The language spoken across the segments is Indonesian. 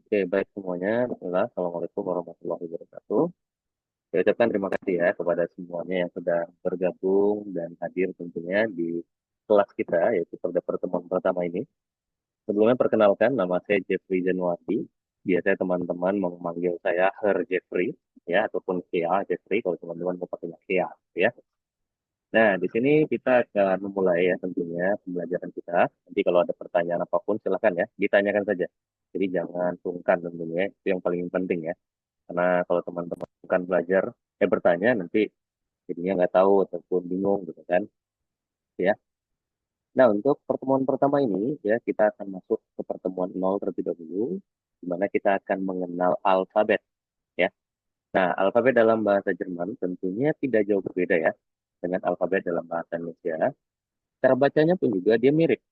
Oke, baik semuanya. Bismillah. Assalamualaikum warahmatullahi wabarakatuh. Saya ucapkan terima kasih ya kepada semuanya yang sudah bergabung dan hadir tentunya di kelas kita, yaitu pada pertemuan pertama ini. Sebelumnya perkenalkan, nama saya Jeffrey Januardi. Biasanya teman-teman memanggil saya Her Jeffrey, ya, ataupun Kea Jeffrey kalau teman-teman mau pakai Kea, ya. Nah, di sini kita akan memulai ya tentunya pembelajaran kita. Nanti kalau ada pertanyaan apapun silakan ya, ditanyakan saja. Jadi jangan sungkan tentunya, itu yang paling penting ya. Karena kalau teman-teman bukan belajar, bertanya nanti jadinya nggak tahu ataupun bingung gitu kan, ya. Nah, untuk pertemuan pertama ini ya kita akan masuk ke pertemuan nol terlebih dahulu, di mana kita akan mengenal alfabet ya. Nah, alfabet dalam bahasa Jerman tentunya tidak jauh berbeda ya dengan alfabet dalam bahasa Indonesia. Cara bacanya pun juga dia mirip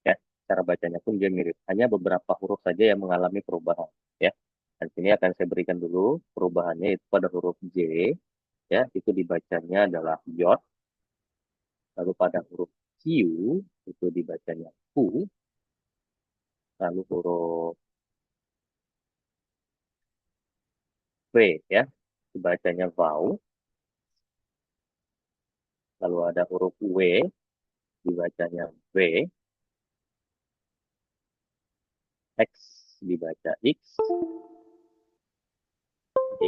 ya. Cara bacanya pun dia mirip. Hanya beberapa huruf saja yang mengalami perubahan ya. Dan sini akan saya berikan dulu perubahannya itu pada huruf J ya, itu dibacanya adalah yot, lalu pada huruf Q itu dibacanya ku, lalu huruf V ya, dibacanya vau, lalu ada huruf W dibacanya V, X dibaca X, D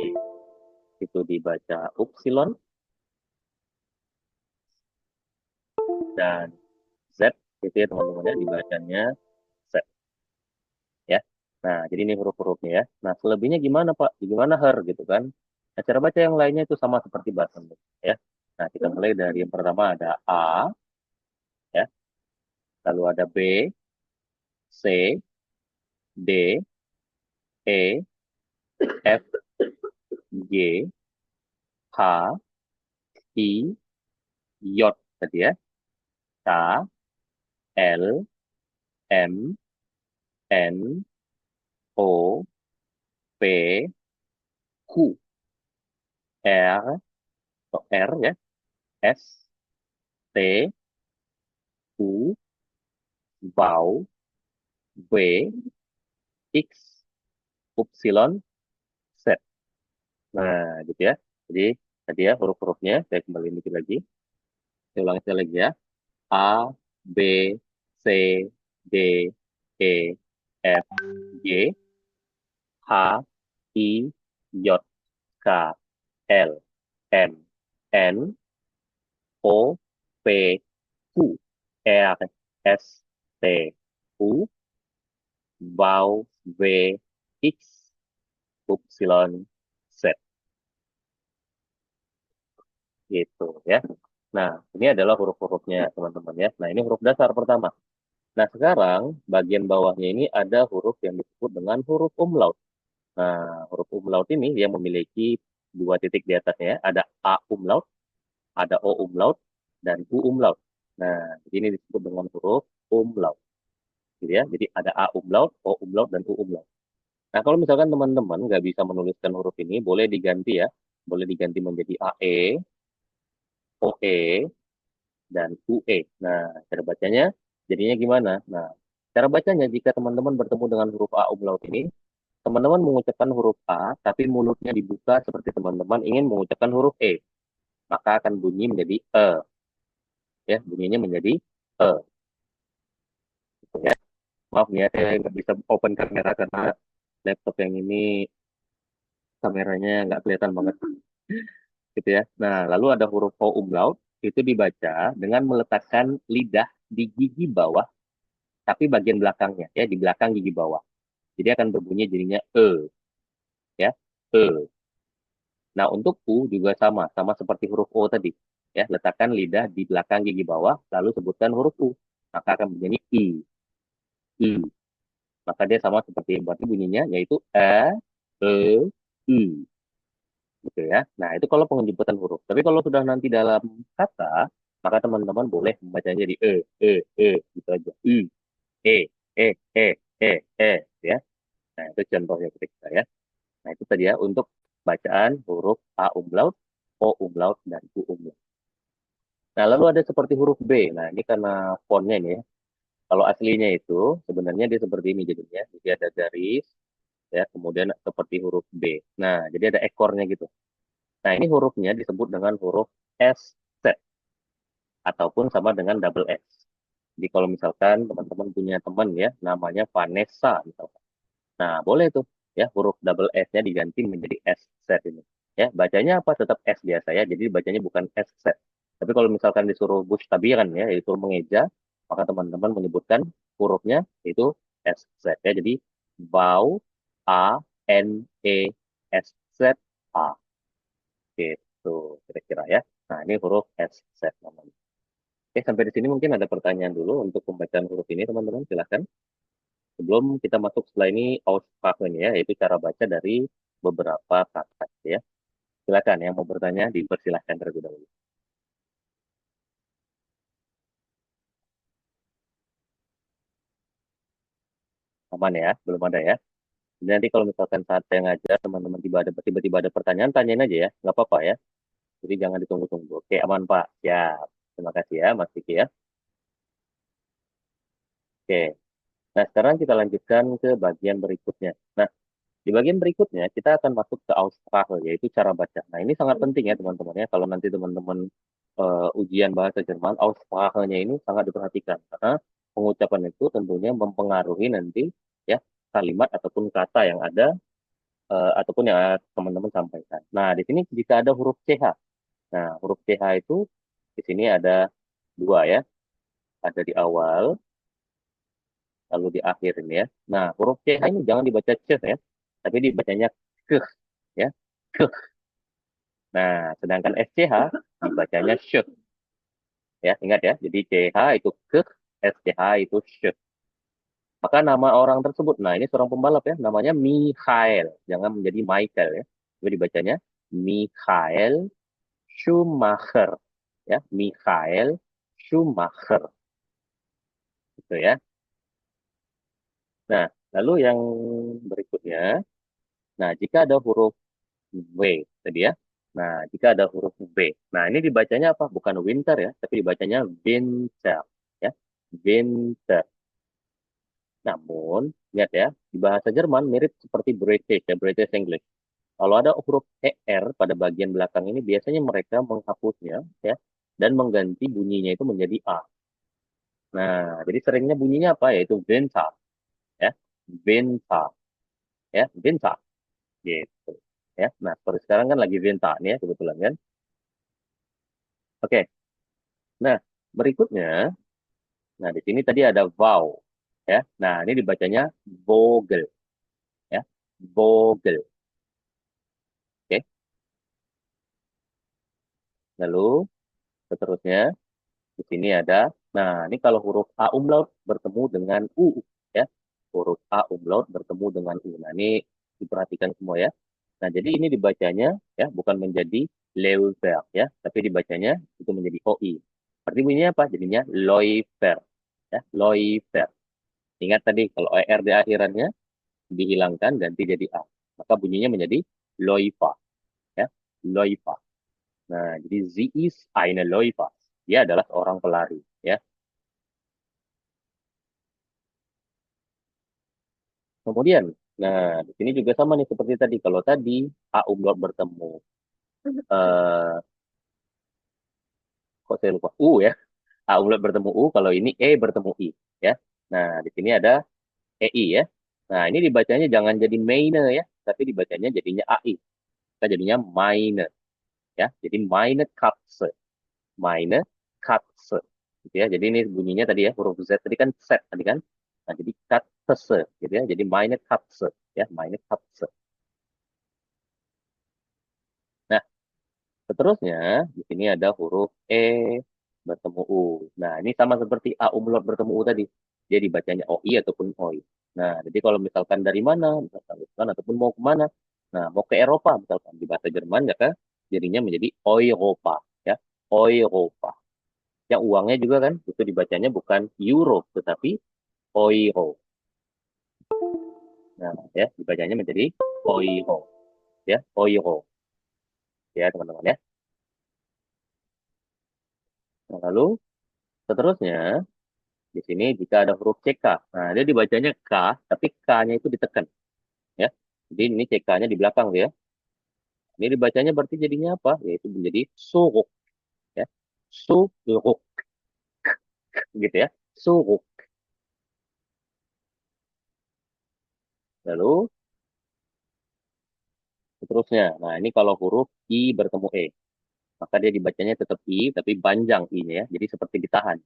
itu dibaca upsilon, dan Z itu ya teman-teman ya dibacanya Z ya. Nah, jadi ini huruf-hurufnya ya. Nah, selebihnya gimana Pak? Gimana Her gitu kan? Nah, cara baca yang lainnya itu sama seperti bahasa Indonesia ya. Nah, kita mulai dari yang pertama ada A ya, lalu ada B, C, D, E, F, G, H, I, J tadi ya. K, L, M, N, O, P, Q, R, R ya, S, T, U, V, W, X, Y, Z. Nah, gitu ya. Jadi tadi ya huruf-hurufnya saya kembali dikit lagi. Saya ulangi sekali lagi ya. A, B, C, D, E, F, G, H, I, J, K, L, M, N, O, P, Q, R, S, T, U, V, W, X, Y, Z. Gitu ya. Nah, ini adalah huruf-hurufnya teman-teman ya. Nah, ini huruf dasar pertama. Nah, sekarang bagian bawahnya ini ada huruf yang disebut dengan huruf umlaut. Nah, huruf umlaut ini yang memiliki dua titik di atasnya ya. Ada A umlaut, ada O umlaut, dan U umlaut. Nah, ini disebut dengan huruf umlaut. Gitu ya. Jadi ada A umlaut, O umlaut, dan U umlaut. Nah, kalau misalkan teman-teman nggak bisa menuliskan huruf ini, boleh diganti ya. Boleh diganti menjadi AE, OE, dan UE. Nah, cara bacanya jadinya gimana? Nah, cara bacanya jika teman-teman bertemu dengan huruf A umlaut ini, teman-teman mengucapkan huruf A, tapi mulutnya dibuka seperti teman-teman ingin mengucapkan huruf E, maka akan bunyi menjadi E, ya, bunyinya menjadi E. Gitu ya. Maaf nih ya, saya nggak bisa open kamera karena laptop yang ini kameranya nggak kelihatan banget, gitu ya. Nah, lalu ada huruf O umlaut, itu dibaca dengan meletakkan lidah di gigi bawah, tapi bagian belakangnya, ya, di belakang gigi bawah. Jadi akan berbunyi jadinya ya, E. Nah, untuk U juga sama, sama seperti huruf O tadi. Ya, letakkan lidah di belakang gigi bawah, lalu sebutkan huruf U. Maka akan menjadi I. Maka dia sama seperti berarti bunyinya, yaitu E, I. Gitu ya. Nah, itu kalau penjemputan huruf. Tapi kalau sudah nanti dalam kata, maka teman-teman boleh membacanya di gitu aja. E, E, E, E, E. Ya. Nah, itu contohnya ketika ya. Nah, itu tadi ya untuk bacaan huruf A umlaut, O umlaut, dan U umlaut. Nah, lalu ada seperti huruf B. Nah, ini karena fontnya ini ya. Kalau aslinya itu sebenarnya dia seperti ini jadinya. Jadi ada garis, ya, kemudian seperti huruf B. Nah, jadi ada ekornya gitu. Nah, ini hurufnya disebut dengan huruf SZ ataupun sama dengan double S. Jadi kalau misalkan teman-teman punya teman ya, namanya Vanessa misalkan. Nah, boleh tuh ya huruf double S-nya diganti menjadi SZ ini. Ya, bacanya apa? Tetap S biasa ya. Jadi bacanya bukan SZ. Tapi kalau misalkan disuruh bustabiran ya, yaitu mengeja, maka teman-teman menyebutkan hurufnya itu SZ ya. Jadi bau A N E S Z A gitu kira-kira ya. Nah, ini huruf SZ namanya. Oke, sampai di sini mungkin ada pertanyaan dulu untuk pembacaan huruf ini, teman-teman. Silahkan. Sebelum kita masuk setelah ini Aussprachen ya, yaitu cara baca dari beberapa kata ya. Silakan yang mau bertanya dipersilahkan terlebih dahulu. Aman ya, belum ada ya. Jadi nanti kalau misalkan saat saya ngajar teman-teman tiba-tiba ada pertanyaan, tanyain aja ya, nggak apa-apa ya. Jadi jangan ditunggu-tunggu. Oke, aman Pak. Siap. Terima kasih ya, Mas Kiki ya. Oke. Nah, sekarang kita lanjutkan ke bagian berikutnya. Nah, di bagian berikutnya kita akan masuk ke Aussprache, yaitu cara baca. Nah, ini sangat penting ya teman-teman ya. Kalau nanti teman-teman ujian bahasa Jerman, Aussprache-nya ini sangat diperhatikan. Karena pengucapan itu tentunya mempengaruhi nanti ya kalimat ataupun kata yang ada ataupun yang teman-teman sampaikan. Nah, di sini jika ada huruf CH. Nah, huruf CH itu di sini ada dua ya. Ada di awal, lalu di akhir ini ya. Nah, huruf CH ini jangan dibaca C ya, tapi dibacanya ke ya. Ke. Nah, sedangkan SCH dibacanya sh ya. Ingat ya. Jadi CH itu ke, SCH itu sh. Maka nama orang tersebut, nah ini seorang pembalap ya, namanya Michael. Jangan menjadi Michael ya. Jadi dibacanya Michael Schumacher ya. Michael Schumacher gitu ya. Nah, lalu yang berikutnya, nah jika ada huruf W tadi ya. Nah, jika ada huruf V. Nah, ini dibacanya apa? Bukan winter ya, tapi dibacanya winter ya. Winter. Namun, lihat ya, di bahasa Jerman mirip seperti British ya, British English. Kalau ada huruf ER pada bagian belakang ini, biasanya mereka menghapusnya ya dan mengganti bunyinya itu menjadi A. Nah, jadi seringnya bunyinya apa? Yaitu winter ya. Winter ya, winter gitu. Ya. Nah, seperti sekarang kan lagi winter nih ya kebetulan kan. Oke. Nah, berikutnya, nah di sini tadi ada vowel ya. Nah, ini dibacanya vogel ya. Vogel. Oke. Lalu seterusnya di sini ada, nah ini kalau huruf A umlaut bertemu dengan U ya. Huruf A umlaut bertemu dengan U. Nah, ini diperhatikan semua ya. Nah, jadi ini dibacanya ya bukan menjadi Leuver ya, tapi dibacanya itu menjadi OI. Berarti bunyinya apa? Jadinya Loifer ya, Loifer. Ingat tadi kalau ER di akhirannya dihilangkan ganti jadi A. Maka bunyinya menjadi Loifa ya, Loifa. Nah, jadi sie ist eine Läufer. Dia adalah seorang pelari ya. Kemudian, nah di sini juga sama nih seperti tadi. Kalau tadi A umlaut bertemu eh kok saya lupa U ya. A umlaut bertemu U, kalau ini E bertemu I ya. Nah, di sini ada EI ya. Nah, ini dibacanya jangan jadi meine ya, tapi dibacanya jadinya AI. Kita jadinya meine ya. Jadi meine Katze, meine Katze. Gitu ya. Jadi ini bunyinya tadi ya, huruf Z tadi kan set tadi kan. Nah, jadi Katze gitu ya. Jadi meine Katze ya, meine Katze. Nah, seterusnya di sini ada huruf E bertemu U. Nah, ini sama seperti A umlaut bertemu U tadi. Dia dibacanya OI ataupun OI. Nah, jadi kalau misalkan dari mana, misalkan ataupun mau kemana, nah mau ke Eropa misalkan di bahasa Jerman ya kan, jadinya menjadi Europa ya, Europa. Yang uangnya juga kan itu dibacanya bukan euro tetapi euro. Nah, ya dibacanya menjadi euro ya, euro ya teman-teman ya. Nah, lalu seterusnya di sini jika ada huruf CK, nah dia dibacanya K, tapi K-nya itu ditekan, ya. Jadi ini CK-nya di belakang ya. Ini dibacanya berarti jadinya apa? Yaitu menjadi suruk ya. Suruk gitu ya. Suruk. Lalu seterusnya. Nah, ini kalau huruf I bertemu E, maka dia dibacanya tetap I tapi panjang I-nya ya. Jadi seperti ditahan.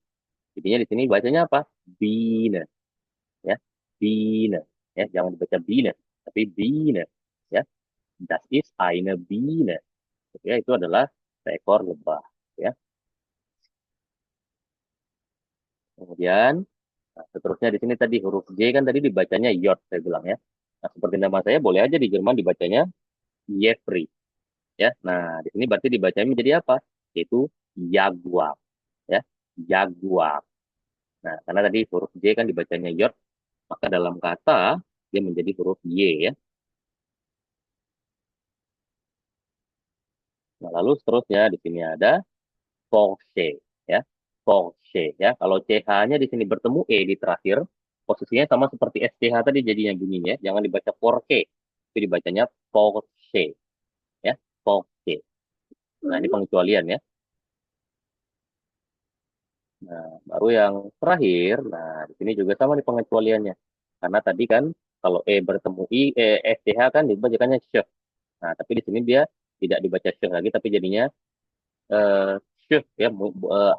Jadinya di sini bacanya apa? Bine ya. Bine ya, jangan dibaca Bine tapi Bine ya. Das ist eine Biene. Ya, itu adalah seekor lebah ya. Kemudian nah, seterusnya di sini tadi huruf J kan tadi dibacanya J saya bilang ya. Nah, seperti nama saya boleh aja di Jerman dibacanya Jeffrey ya. Nah, di sini berarti dibacanya menjadi apa? Yaitu Jaguar ya. Jaguar. Nah, karena tadi huruf J kan dibacanya J, maka dalam kata dia menjadi huruf Y ya. Nah, lalu seterusnya di sini ada Porsche ya. Porsche ya. Kalau CH-nya di sini bertemu E di terakhir, posisinya sama seperti SCH tadi jadinya bunyinya. Jangan dibaca Porsche, tapi dibacanya Porsche ya. Porsche. Nah, ini pengecualian ya. Nah, baru yang terakhir, nah di sini juga sama nih pengecualiannya. Karena tadi kan kalau E bertemu SCH kan dibacakannya Sh. Nah, tapi di sini dia tidak dibaca Sh lagi, tapi jadinya eh Sh ya,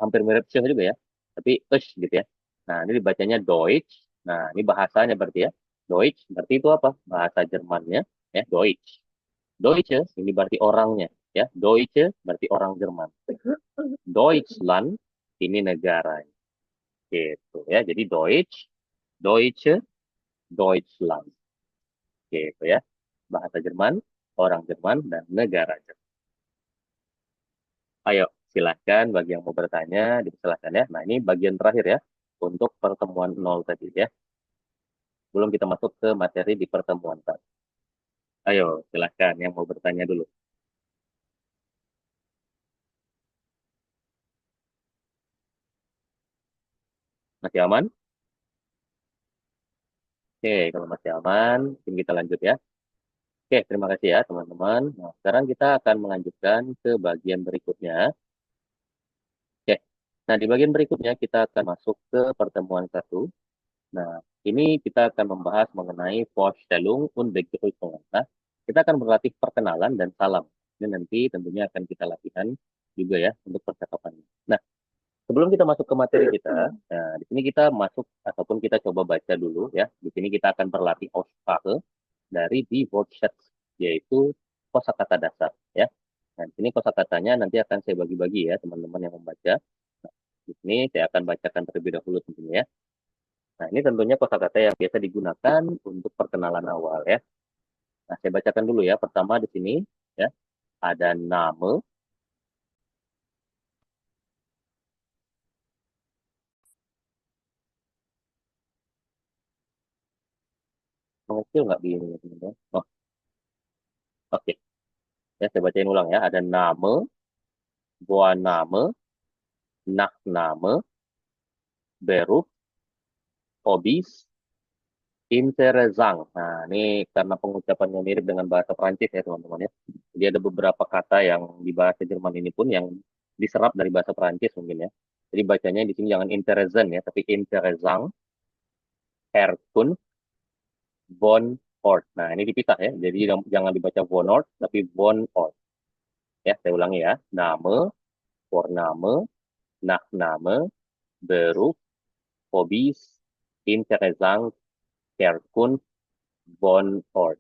hampir mirip Sh juga ya. Tapi Sh gitu ya. Nah, ini dibacanya Deutsch. Nah, ini bahasanya berarti ya. Deutsch berarti itu apa? Bahasa Jermannya ya, Deutsch. Deutsche ini berarti orangnya ya. Deutsche berarti orang Jerman. Deutschland ini negara gitu ya. Jadi Deutsch, Deutsche, Deutschland gitu ya. Bahasa Jerman, orang Jerman dan negara Jerman. Ayo silahkan bagi yang mau bertanya dipersilahkan ya. Nah ini bagian terakhir ya untuk pertemuan nol tadi ya. Belum kita masuk ke materi di pertemuan tadi. Ayo silahkan yang mau bertanya dulu. Masih aman? Oke, kalau masih aman, mungkin kita lanjut ya. Oke, terima kasih ya teman-teman. Nah, sekarang kita akan melanjutkan ke bagian berikutnya. Oke, nah di bagian berikutnya kita akan masuk ke pertemuan satu. Nah, ini kita akan membahas mengenai Vorstellung und Begrüßung. Nah, kita akan berlatih perkenalan dan salam. Ini nanti tentunya akan kita latihan juga ya untuk percakapan. Nah, sebelum kita masuk ke materi kita, nah, di sini kita masuk ataupun kita coba baca dulu ya. Di sini kita akan berlatih Aussprache dari die Wortschatz, yaitu kosakata dasar ya. Nah, di sini kosakatanya nanti akan saya bagi-bagi ya teman-teman yang membaca. Nah, di sini saya akan bacakan terlebih dahulu tentunya ya. Nah, ini tentunya kosakata yang biasa digunakan untuk perkenalan awal ya. Nah, saya bacakan dulu ya. Pertama di sini ya, ada nama, mengecil nggak begini teman-teman? Oh, oke. Ya, saya bacain ulang ya. Ada nama, Vorname, Nachname, Beruf, Hobbys, Interessant. Nah, ini karena pengucapannya mirip dengan bahasa Prancis ya teman-teman ya. Jadi ada beberapa kata yang di bahasa Jerman ini pun yang diserap dari bahasa Prancis mungkin ya. Jadi bacanya di sini jangan interessant ya, tapi interessant, Herkunft, von Ort. Nah, ini dipisah ya. Jadi jangan dibaca von Ort, tapi von Ort. Ya, saya ulangi ya. Name, Vorname, Nachname, Beruf, Hobbys, Interessant, Herkunft, von Ort.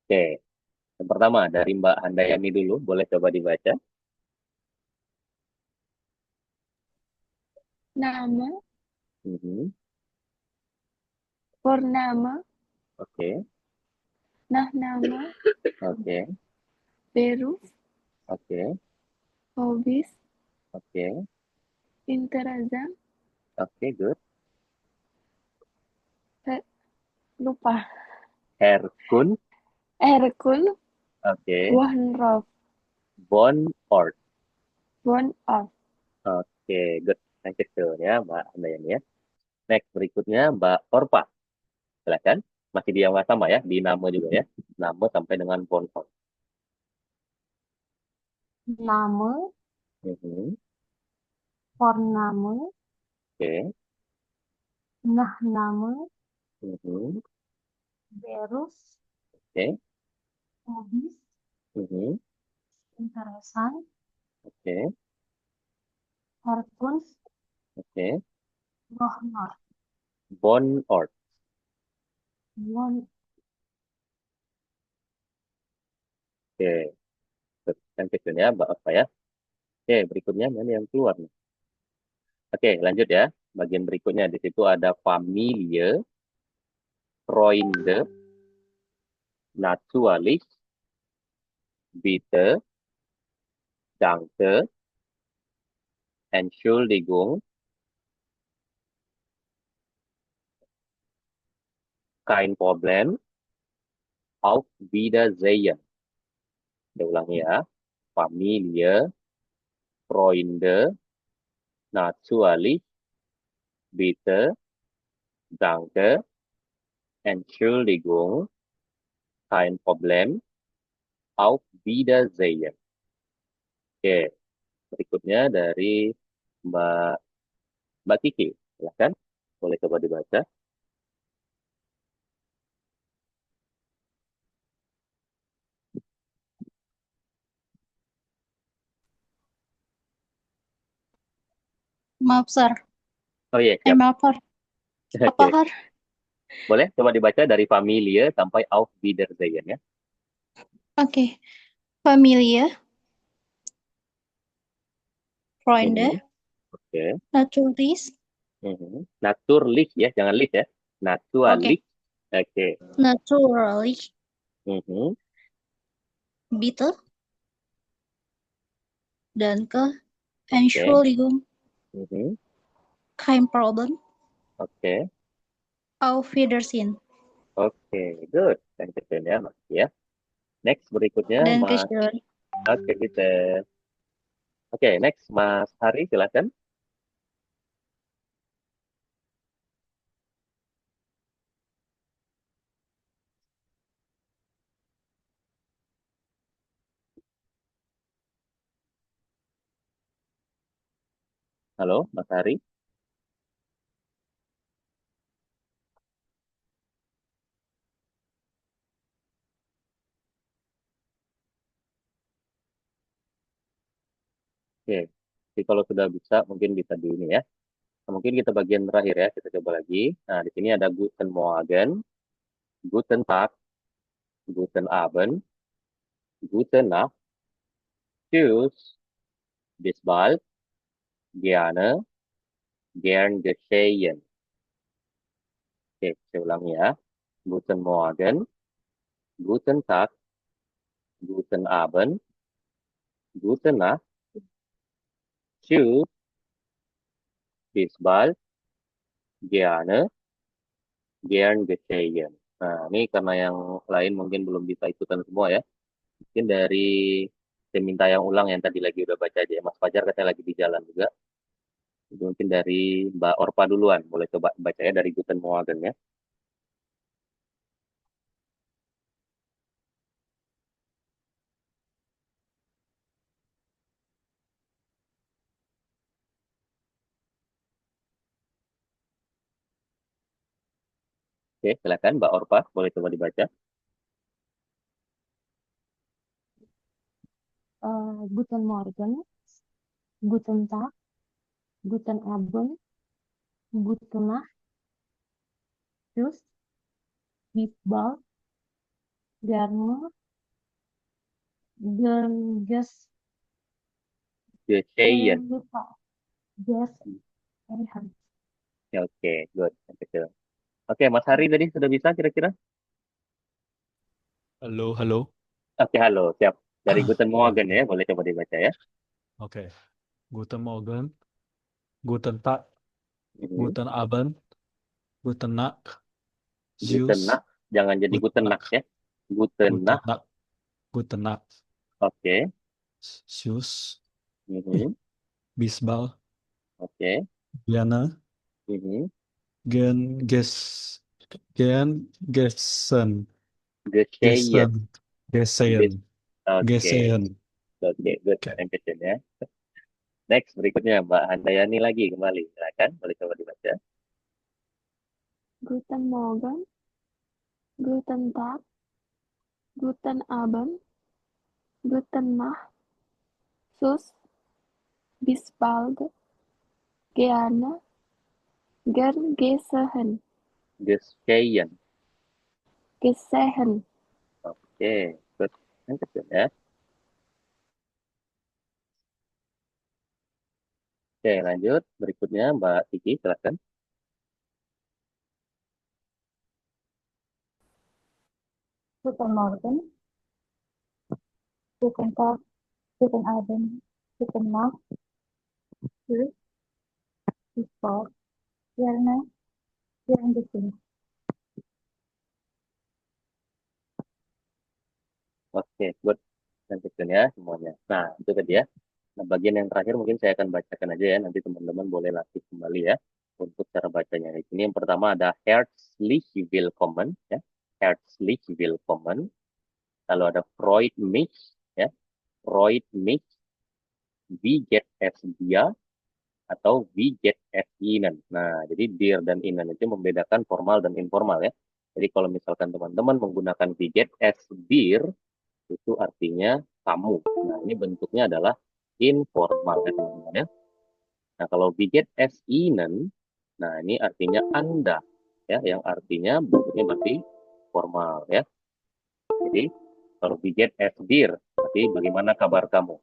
Oke, yang pertama dari Mbak Handayani dulu, boleh coba dibaca. Nama, Mhm. Purnama, Oke, Nahnama, oke, Beruf, oke, Hobbies, oke, Interazan, oke, good. eh, lupa. Herkunft, Herkul, oke, Wohnroff, von Ort. Von Off. Oke, good. Thank you ya, Mbak Handayani ya. Next, berikutnya Mbak Orpa. Silakan. Masih di yang sama ya, di nama juga ya. Nama sampai dengan Bonfort. Name, Mhm. Vorname, Oke. Nachname, Mhm. Beruf, Oke. Hobbys, Mhm. Interesan, Oke. Herkunft, Oke. Wohnort, Bonort. Won, Oke. Yang kecilnya apa ya? Oke, berikutnya mana yang keluar nih? Oke, lanjut ya. Bagian berikutnya di situ ada Familie, Freunde, Natürlich, Bitte, Danke, Entschuldigung, kein Problem, Auf Wiedersehen. Saya ulangi ya. Familie, Freunde, Natürlich, Bitte, Danke, Entschuldigung, kein Problem, Auf Wiedersehen. Oke, berikutnya dari Mbak Mbak Kiki. Silahkan, boleh coba dibaca. Maaf, Sar. Oh iya, siap. Maaf, Har. Apa, Oke, Har? boleh coba dibaca dari Familie sampai Auf Wiedersehen ya. Oke. Familie, Mhm. Freunde, Oke. Natürlich, Mhm. Naturlich ya, jangan lich ya. oke, Naturlich. Oke. Natürlich, Mhm. Bitte, Danke, Oke. Entschuldigung, Mhm. kein Problem, Oke. Auf Wiedersehen. Oke, good. Yang kecil ya, Mas ya. Next berikutnya Mas. Dankeschön. Oke, kita. Oke, next Mas Hari silakan. Halo, Mas Hari. Oke. Jadi kalau sudah bisa mungkin bisa di ini ya. Nah, mungkin kita bagian terakhir ya, kita coba lagi. Nah, di sini ada Guten Morgen, Guten Tag, Guten Abend, Gute Nacht, Tschüss, bis bald, gerne, gern geschehen. Oke, saya ulangi ya. Guten Morgen, Guten Tag, Guten Abend, Gute Nacht, Tschüss, bis bald, gerne, gern geschehen. Nah, ini karena yang lain mungkin belum bisa ikutan semua ya. Mungkin dari saya minta yang ulang yang tadi lagi udah baca aja ya. Mas Fajar katanya lagi di jalan juga. Jadi mungkin dari Mbak Orpa duluan. Boleh coba baca ya dari Guten Morgen ya. Oke, silakan Mbak Orpa. Boleh coba dibaca. Guten Morgen, Guten Tag, Guten Abend, Gute Nacht, Tschüss, bis bald, gerne, gern, ges, Geschehen. lupa, ges, Erhan. Ya, oke, good. Oke, oke, Mas Hari tadi sudah bisa kira-kira? Halo, halo. Oke, halo. Siap. Dari Guten Ya, Morgen ya. Boleh coba dibaca ya. oke. Guten Morgen, Guten Tag, Mhm. Guten Abend, Guten Nacht, Guten Zeus, Nacht. Jangan jadi Guten Guten Nacht Nacht, ya. Guten Guten Nacht. Nacht, Guten Nacht, Oke. Zeus, Mhm. Bisbal, Oke. Diana, Mhm. Genghis, Gesen. Geschehen. Gesen. Oke. Gesen. Oke, good. Oke. Thank you, ya. Next, berikutnya Mbak Handayani lagi kembali. Silakan, boleh coba dibaca. Guten Morgen, Guten Tag, Guten Abend, Guten Nacht, Tschüss, bis bald, gerne, gern gesehen, Geschehen. gesehen. Oke, good. Thank you, ya. Oke, lanjut. Berikutnya Mbak Kiki, silakan. Guten Morgen, Guten Tag, Guten Abend, Guten Nacht, Tschüss, bis bald, gerne, gern gesehen. Oke, good. Thank you, ya semuanya. Nah, itu tadi ya. Nah, bagian yang terakhir mungkin saya akan bacakan aja ya. Nanti teman-teman boleh latih kembali ya untuk cara bacanya. Di sini yang pertama ada herzlich willkommen ya. Herzlich willkommen. Lalu ada freut mich ya. Freut mich. Wie geht es dir? Atau wie geht es Ihnen. Nah, jadi dir dan Ihnen itu membedakan formal dan informal ya. Jadi kalau misalkan teman-teman menggunakan wie geht es dir, itu artinya kamu. Nah, ini bentuknya adalah informal ya teman-teman ya. Nah, kalau wie geht es Ihnen, nah ini artinya Anda ya, yang artinya bentuknya berarti formal ya. Jadi kalau wie geht es dir, berarti bagaimana kabar kamu.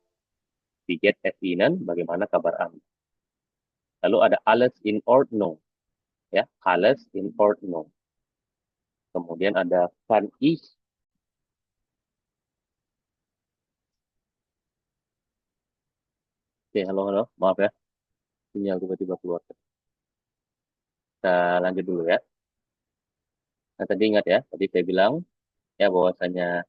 Wie geht es Ihnen, bagaimana kabar Anda. Lalu ada alles in Ordnung ya, alles in Ordnung. Kemudian ada kann ich. Oke, halo, halo. Maaf ya. Sinyal tiba-tiba keluar. Kita lanjut dulu ya. Nah, tadi ingat ya. Tadi saya bilang ya bahwasanya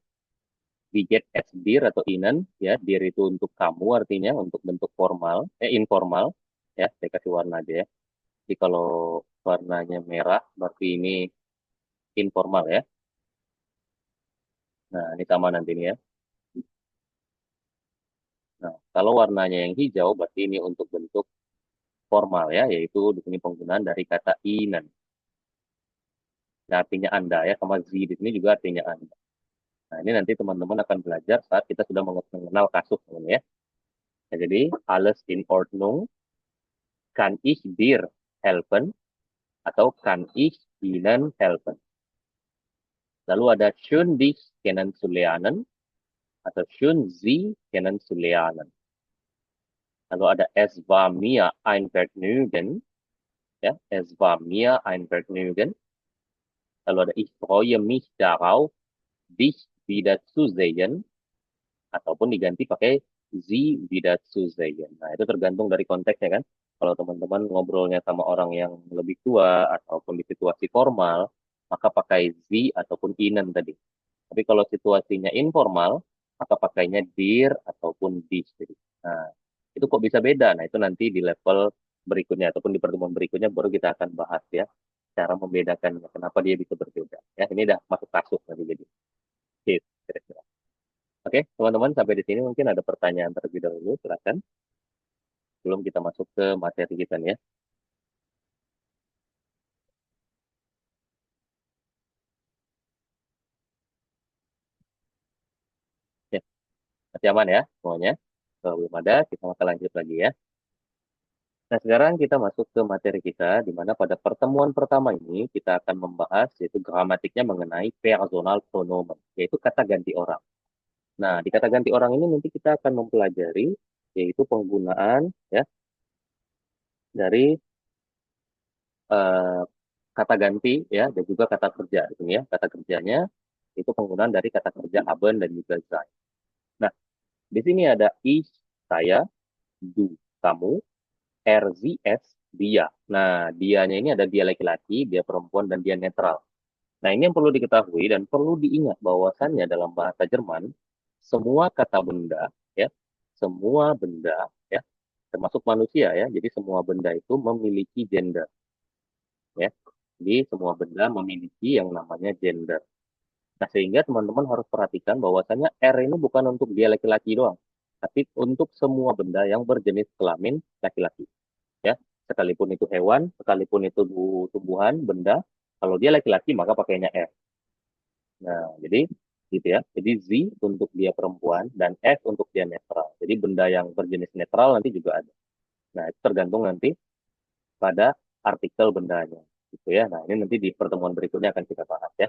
wie geht es dir atau Ihnen ya. Dir itu untuk kamu artinya untuk bentuk formal, informal ya. Saya kasih warna aja ya. Jadi kalau warnanya merah berarti ini informal ya. Nah, ini sama nanti ini ya. Nah, kalau warnanya yang hijau berarti ini untuk bentuk formal ya, yaitu di sini penggunaan dari kata Ihnen. Nah, artinya Anda ya, sama Sie di sini juga artinya Anda. Nah, ini nanti teman-teman akan belajar saat kita sudah mengenal kasus ya. Nah, jadi alles in Ordnung, kann ich dir helfen atau kann ich Ihnen helfen. Lalu ada schön dich kennenzulernen atau schön Sie kennenzulernen. Lalu ada es war mir ein Vergnügen, ya, es war mir ein Vergnügen. Lalu ada ich freue mich darauf, dich wiederzusehen, ataupun diganti pakai Sie wiederzusehen. Nah, itu tergantung dari konteksnya kan. Kalau teman-teman ngobrolnya sama orang yang lebih tua ataupun di situasi formal, maka pakai Sie ataupun Ihnen tadi. Tapi kalau situasinya informal, maka pakainya dir ataupun dich. Jadi. Nah, itu kok bisa beda? Nah, itu nanti di level berikutnya ataupun di pertemuan berikutnya baru kita akan bahas ya cara membedakannya. Kenapa dia bisa berbeda? Ya, ini udah masuk kasus nanti jadi. Oke, kira-kira. Oke, teman-teman sampai di sini mungkin ada pertanyaan terlebih dahulu, silakan. Sebelum kita masuk ke materi kita nih ya. Ya, masih aman ya semuanya. Kalau belum ada, kita akan lanjut lagi ya. Nah, sekarang kita masuk ke materi kita, di mana pada pertemuan pertama ini kita akan membahas yaitu gramatiknya mengenai personal pronomen, yaitu kata ganti orang. Nah, di kata ganti orang ini nanti kita akan mempelajari yaitu penggunaan ya dari eh, kata ganti ya dan juga kata kerja di sini ya. Kata kerjanya itu penggunaan dari kata kerja haben dan juga sein. Nah, di sini ada ich saya, du kamu, er sie es dia. Nah, dianya ini ada dia laki-laki, dia perempuan dan dia netral. Nah, ini yang perlu diketahui dan perlu diingat bahwasannya dalam bahasa Jerman semua kata benda ya, semua benda ya, termasuk manusia ya. Jadi semua benda itu memiliki gender ya. Jadi semua benda memiliki yang namanya gender. Nah, sehingga teman-teman harus perhatikan bahwasanya R ini bukan untuk dia laki-laki doang, tapi untuk semua benda yang berjenis kelamin laki-laki. Ya, sekalipun itu hewan, sekalipun itu tumbuhan, benda, kalau dia laki-laki maka pakainya R. Nah, jadi gitu ya. Jadi Z untuk dia perempuan dan S untuk dia netral. Jadi benda yang berjenis netral nanti juga ada. Nah, itu tergantung nanti pada artikel bendanya. Gitu ya. Nah, ini nanti di pertemuan berikutnya akan kita bahas ya.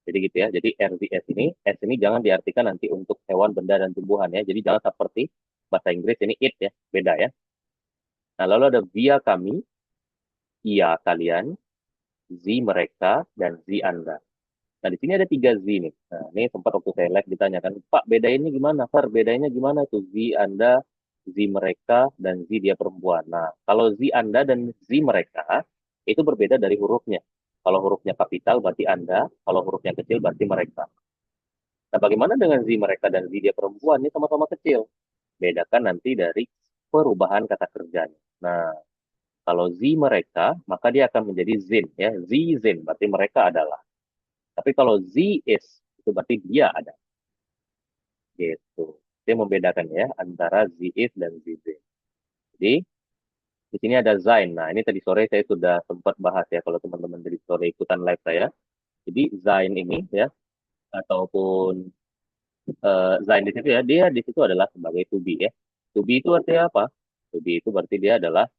Jadi gitu ya. Jadi RVS ini, S ini jangan diartikan nanti untuk hewan, benda, dan tumbuhan ya. Jadi jangan seperti bahasa Inggris ini it ya. Beda ya. Nah, lalu ada via kami, ia kalian, Z mereka, dan Z Anda. Nah, di sini ada 3 Z nih. Nah, ini sempat waktu saya live ditanyakan, Pak, bedainnya gimana? Far, bedainnya gimana itu Z Anda, Z mereka, dan Z dia perempuan. Nah, kalau Z Anda dan Z mereka, itu berbeda dari hurufnya. Kalau hurufnya kapital berarti Anda, kalau hurufnya kecil berarti mereka. Nah, bagaimana dengan Z mereka dan Z dia perempuan? Ini sama-sama kecil. Bedakan nanti dari perubahan kata kerjanya. Nah, kalau Z mereka, maka dia akan menjadi Zin. Ya. Z Zin, berarti mereka adalah. Tapi kalau Z is, itu berarti dia ada. Gitu. Dia membedakan ya antara Z is dan Z Zin. Jadi, di sini ada Zain. Nah, ini tadi sore saya sudah sempat bahas ya, kalau teman-teman tadi sore ikutan live saya. Jadi, Zain ini ya, ataupun Zain di situ ya, dia di situ adalah sebagai to be ya. To be itu artinya apa? To be itu berarti dia adalah,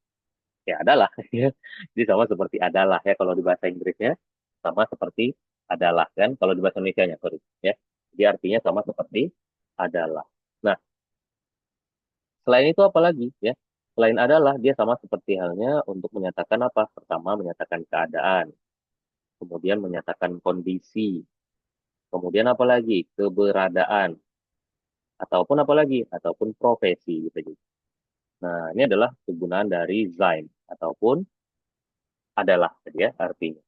ya adalah. Ya. Jadi sama seperti adalah ya, kalau di bahasa Inggrisnya, sama seperti adalah kan, kalau di bahasa Indonesia-nya, sorry. Ya. Jadi artinya sama seperti adalah. Nah, selain itu apa lagi ya? Selain adalah, dia sama seperti halnya untuk menyatakan apa? Pertama, menyatakan keadaan. Kemudian menyatakan kondisi. Kemudian apa lagi? Keberadaan. Ataupun apa lagi? Ataupun profesi gitu. Nah, ini adalah kegunaan dari sein ataupun adalah tadi ya artinya.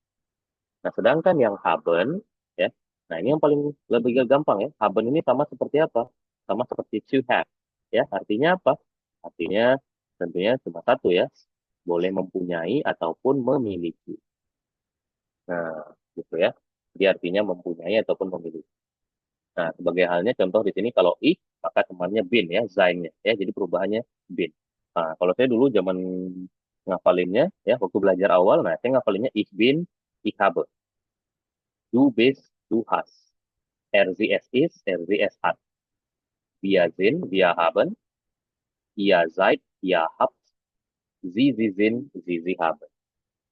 Nah, sedangkan yang haben ya. Nah, ini yang paling lebih gampang ya. Haben ini sama seperti apa? Sama seperti to have. Ya, artinya apa? Artinya tentunya cuma satu ya. Boleh mempunyai ataupun memiliki. Nah, gitu ya. Jadi artinya mempunyai ataupun memiliki. Nah, sebagai halnya contoh di sini kalau ich maka temannya bin ya, sein-nya ya. Jadi perubahannya bin. Nah, kalau saya dulu zaman ngafalinnya ya waktu belajar awal, nah saya ngafalinnya ich bin, ich habe. Du bist, du hast. Er sie es ist, er sie es hat. Wir sind, wir haben. Ihr seid, ihr habt. Sie sind, sie haben.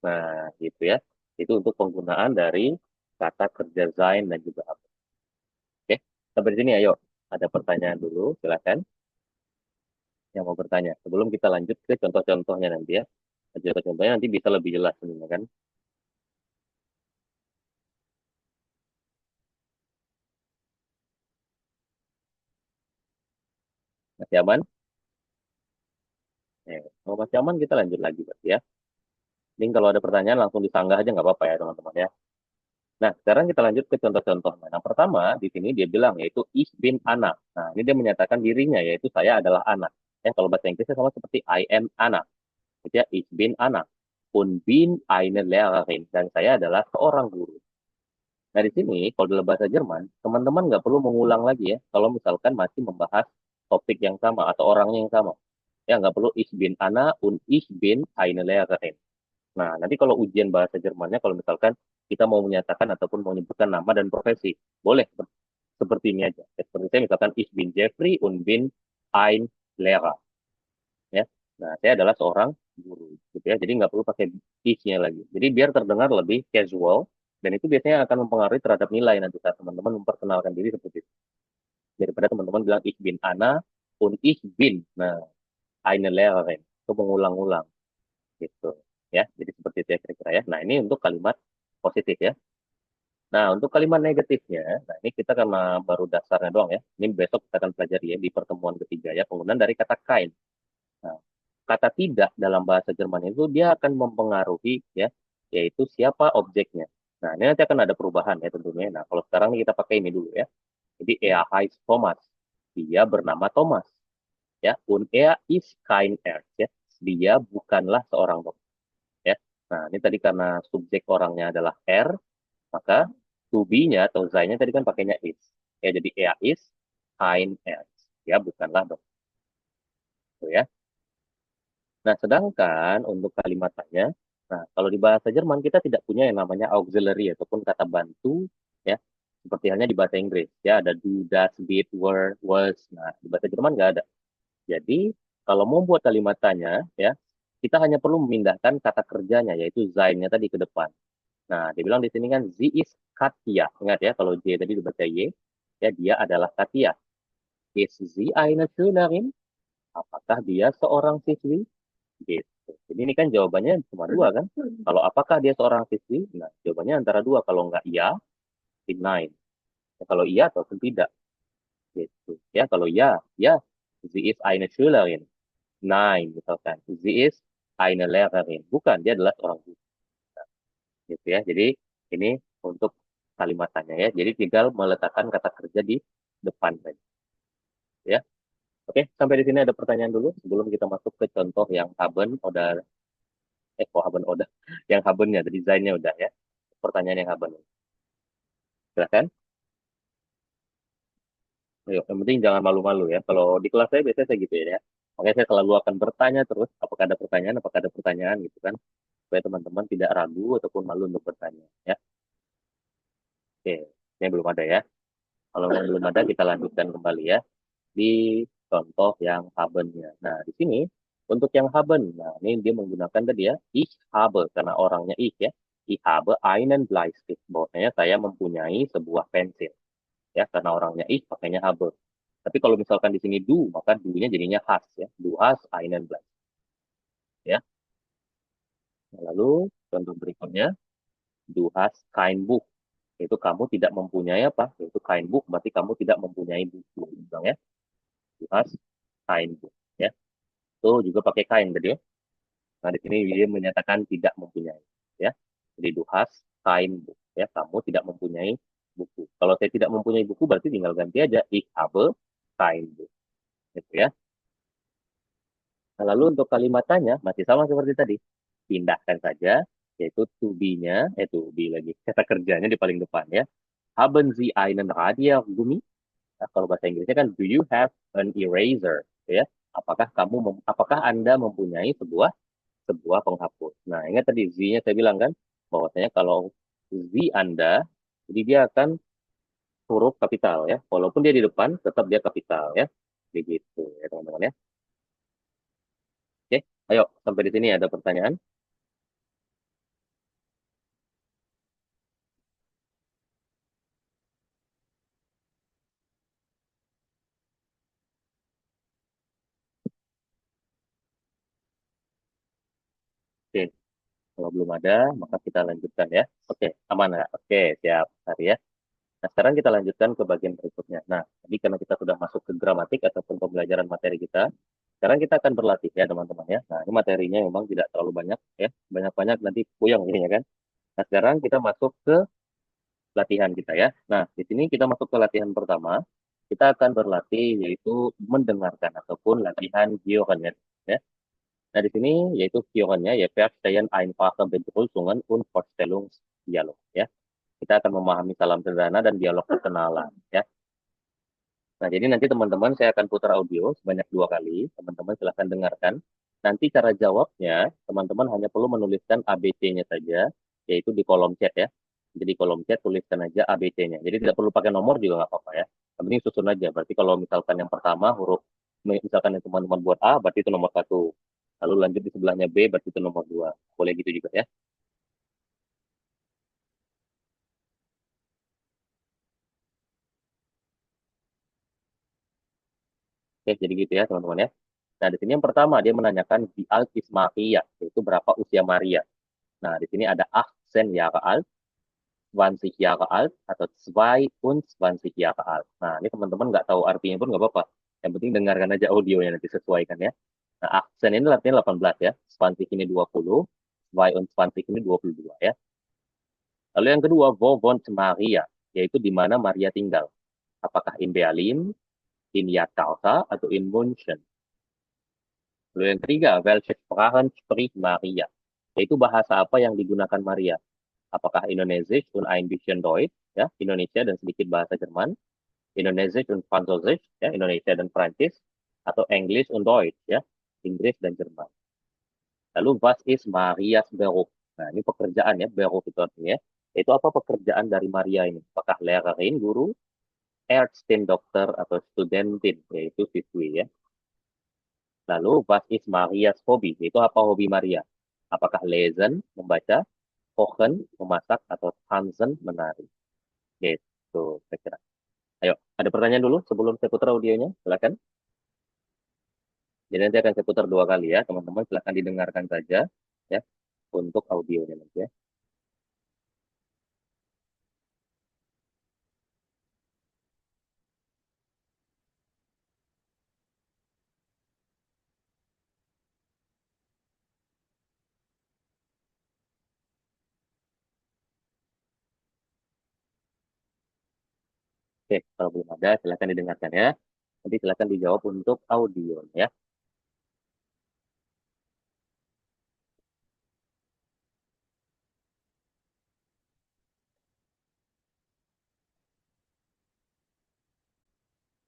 Nah, gitu ya. Itu untuk penggunaan dari kata kerja sein dan juga haben. Oke, sampai di sini ayo. Ada pertanyaan dulu, silakan yang mau bertanya. Sebelum kita lanjut ke contoh-contohnya nanti ya. Contoh-contohnya nanti bisa lebih jelas ini kan. Masih aman? Kalau masih aman kita lanjut lagi berarti ya. Ini kalau ada pertanyaan langsung disanggah aja nggak apa-apa ya teman-teman ya. Nah, sekarang kita lanjut ke contoh-contohnya. Yang pertama, di sini dia bilang yaitu ich bin anak. Nah, ini dia menyatakan dirinya yaitu saya adalah anak. Ya, kalau bahasa Inggrisnya sama seperti I am anak. Jadi ya, ich bin anak. Und bin eine Lehrerin. Dan saya adalah seorang guru. Nah, di sini kalau dalam bahasa Jerman, teman-teman nggak perlu mengulang lagi ya. Kalau misalkan masih membahas topik yang sama atau orangnya yang sama. Ya, nggak perlu ich bin Anna und ich bin eine Lehrerin. Nah, nanti kalau ujian bahasa Jermannya, kalau misalkan kita mau menyatakan ataupun mau menyebutkan nama dan profesi, boleh seperti ini aja. Ya, seperti saya misalkan ich bin Jeffrey und bin ein Lehrer. Ya, nah saya adalah seorang guru, gitu ya. Jadi nggak perlu pakai ich-nya lagi. Jadi biar terdengar lebih casual, dan itu biasanya akan mempengaruhi terhadap nilai nanti saat teman-teman memperkenalkan diri seperti itu. Daripada teman-teman bilang ich bin Anna und ich bin, nah eine Lehrerin, itu mengulang-ulang gitu ya. Jadi seperti itu ya kira-kira ya. Nah, ini untuk kalimat positif ya. Nah, untuk kalimat negatifnya, nah ini kita karena baru dasarnya doang ya. Ini besok kita akan pelajari ya di pertemuan ketiga ya, penggunaan dari kata kain. Nah, kata tidak dalam bahasa Jerman itu dia akan mempengaruhi ya, yaitu siapa objeknya. Nah, ini nanti akan ada perubahan ya tentunya. Nah, kalau sekarang ini kita pakai ini dulu ya. Jadi heißt Thomas. Dia bernama Thomas ya. Und ist kein Arzt ya. Dia bukanlah seorang dokter ya. Nah, ini tadi karena subjek orangnya adalah er, maka to be-nya atau sei-nya tadi kan pakainya is. Ya, jadi er is, ein er. Ya, bukanlah dong. Gitu ya. Nah, sedangkan untuk kalimat tanya, nah kalau di bahasa Jerman kita tidak punya yang namanya auxiliary ataupun kata bantu, ya, seperti halnya di bahasa Inggris. Ya, ada do, does, did, were, was. Nah, di bahasa Jerman nggak ada. Jadi, kalau mau buat kalimat tanya, ya, kita hanya perlu memindahkan kata kerjanya, yaitu sein-nya tadi ke depan. Nah, dibilang di sini kan, sie ist Katja. Ingat ya, kalau J tadi dibaca Y, ya dia adalah Katja. Ist sie eine Schülerin? Apakah dia seorang siswi? Gitu. Jadi ini kan jawabannya cuma dua kan. Kalau apakah dia seorang siswi? Nah, jawabannya antara dua. Kalau nggak iya, nein. Ya, kalau iya atau tidak. Gitu. Ya, kalau iya, ya, sie ist eine Schülerin. Nein, misalkan. Sie ist eine Lehrerin. Bukan, dia adalah seorang guru. Gitu ya. Jadi ini untuk kalimat tanya ya. Jadi tinggal meletakkan kata kerja di depan saja. Ya. Oke, sampai di sini ada pertanyaan dulu sebelum kita masuk ke contoh yang haben udah kok haben udah yang habennya, desainnya udah ya. Pertanyaan yang haben. Silakan. Ayo, yang penting jangan malu-malu ya. Kalau di kelas saya biasanya saya gitu ya. Makanya saya selalu akan bertanya terus, apakah ada pertanyaan gitu kan. Supaya teman-teman tidak ragu ataupun malu untuk bertanya ya. Oke, ini belum ada ya. Kalau yang belum ada kita lanjutkan kembali ya di contoh yang habennya. Nah, di sini untuk yang haben, nah ini dia menggunakan tadi ya, ich habe karena orangnya ich ya. Ich habe einen Bleistift. Bahwasanya saya mempunyai sebuah pensil. Ya, karena orangnya ich pakainya habe. Tapi kalau misalkan di sini du, maka du-nya jadinya has ya. Du hast einen Bleistift. Ya. Nah, lalu contoh berikutnya, du hast kein Buch. Yaitu kamu tidak mempunyai apa? Yaitu kein Buch, berarti kamu tidak mempunyai buku. Bilang ya. Du hast kein Buch. Ya. Itu juga pakai kain tadi ya. Nah, di sini dia menyatakan tidak mempunyai. Ya. Jadi du hast kein Buch. Ya, kamu tidak mempunyai buku. Kalau saya tidak mempunyai buku, berarti tinggal ganti aja. Ich habe kein Buch. Gitu ya. Nah, lalu untuk kalimat tanya masih sama seperti tadi. Pindahkan saja, yaitu to be-nya, to be lagi, kata kerjanya di paling depan ya. Haben Sie einen Radiergummi? Nah, kalau bahasa Inggrisnya kan, do you have an eraser? Ya, apakah Anda mempunyai sebuah penghapus? Nah, ingat tadi Z-nya saya bilang kan, bahwasanya kalau Z Anda, jadi dia akan huruf kapital ya. Walaupun dia di depan, tetap dia kapital ya. Begitu ya teman-teman ya. Oke, ayo sampai di sini ada pertanyaan? Oke, kalau belum ada, maka kita lanjutkan ya. Oke, aman ya? Oke, siap. Hari ya. Nah, sekarang kita lanjutkan ke bagian berikutnya. Nah, tadi karena kita sudah masuk ke gramatik ataupun pembelajaran materi kita, sekarang kita akan berlatih ya teman-teman ya. Nah, ini materinya memang tidak terlalu banyak ya. Banyak-banyak nanti puyeng ini ya kan. Nah, sekarang kita masuk ke latihan kita ya. Nah, di sini kita masuk ke latihan pertama. Kita akan berlatih yaitu mendengarkan ataupun latihan Gehörnya ya. Nah, di sini yaitu Gehörnya ya Verstehen einfache Begrüßungen und Vorstellungsdialog ya. Kita akan memahami salam sederhana dan dialog perkenalan ya. Nah, jadi nanti teman-teman saya akan putar audio sebanyak 2 kali. Teman-teman silahkan dengarkan. Nanti cara jawabnya, teman-teman hanya perlu menuliskan ABC-nya saja, yaitu di kolom chat ya. Jadi di kolom chat tuliskan aja ABC-nya. Jadi tidak perlu pakai nomor juga nggak apa-apa ya. Yang penting susun aja. Berarti kalau misalkan yang pertama huruf, misalkan yang teman-teman buat A, berarti itu nomor 1. Lalu lanjut di sebelahnya B, berarti itu nomor 2. Boleh gitu juga ya. Oke, jadi gitu ya teman-teman ya. Nah, di sini yang pertama dia menanyakan wie alt ist Maria, yaitu berapa usia Maria. Nah, di sini ada 18 Jahre alt, 20 Jahre alt, atau 22 Jahre alt. Nah, ini teman-teman nggak tahu artinya pun nggak apa-apa. Yang penting dengarkan aja audionya nanti sesuaikan ya. Nah, 18 ini artinya 18 ya. 20 ini 20, 22 ini 22 ya. Lalu yang kedua, wo wohnt Maria, yaitu di mana Maria tinggal. Apakah in Berlin, in Jakarta, atau in München? Lalu yang ketiga, welche Sprachen spricht Maria? Yaitu bahasa apa yang digunakan Maria? Apakah Indonesisch und ein bisschen Deutsch, ya, Indonesia dan sedikit bahasa Jerman, Indonesisch und Französisch, ya, Indonesia dan Prancis, atau English und Deutsch, ya, Inggris dan Jerman. Lalu was ist Marias Beruf? Nah, ini pekerjaan ya, Beruf itu artinya. Itu apa pekerjaan dari Maria ini? Apakah Lehrerin, guru, Ärztin, dokter, atau Studentin, yaitu siswi ya. Lalu was ist Marias Hobby? Itu apa hobi Maria? Apakah Lesen, membaca, Kochen, memasak, atau Tanzen, menari? Gitu, saya kira. Ayo, ada pertanyaan dulu sebelum saya putar audionya? Silakan. Jadi nanti akan saya putar 2 kali ya, teman-teman. Silakan didengarkan saja ya untuk audionya nanti ya. Oke, kalau belum ada, silakan didengarkan ya. Nanti silakan dijawab untuk audionya ya.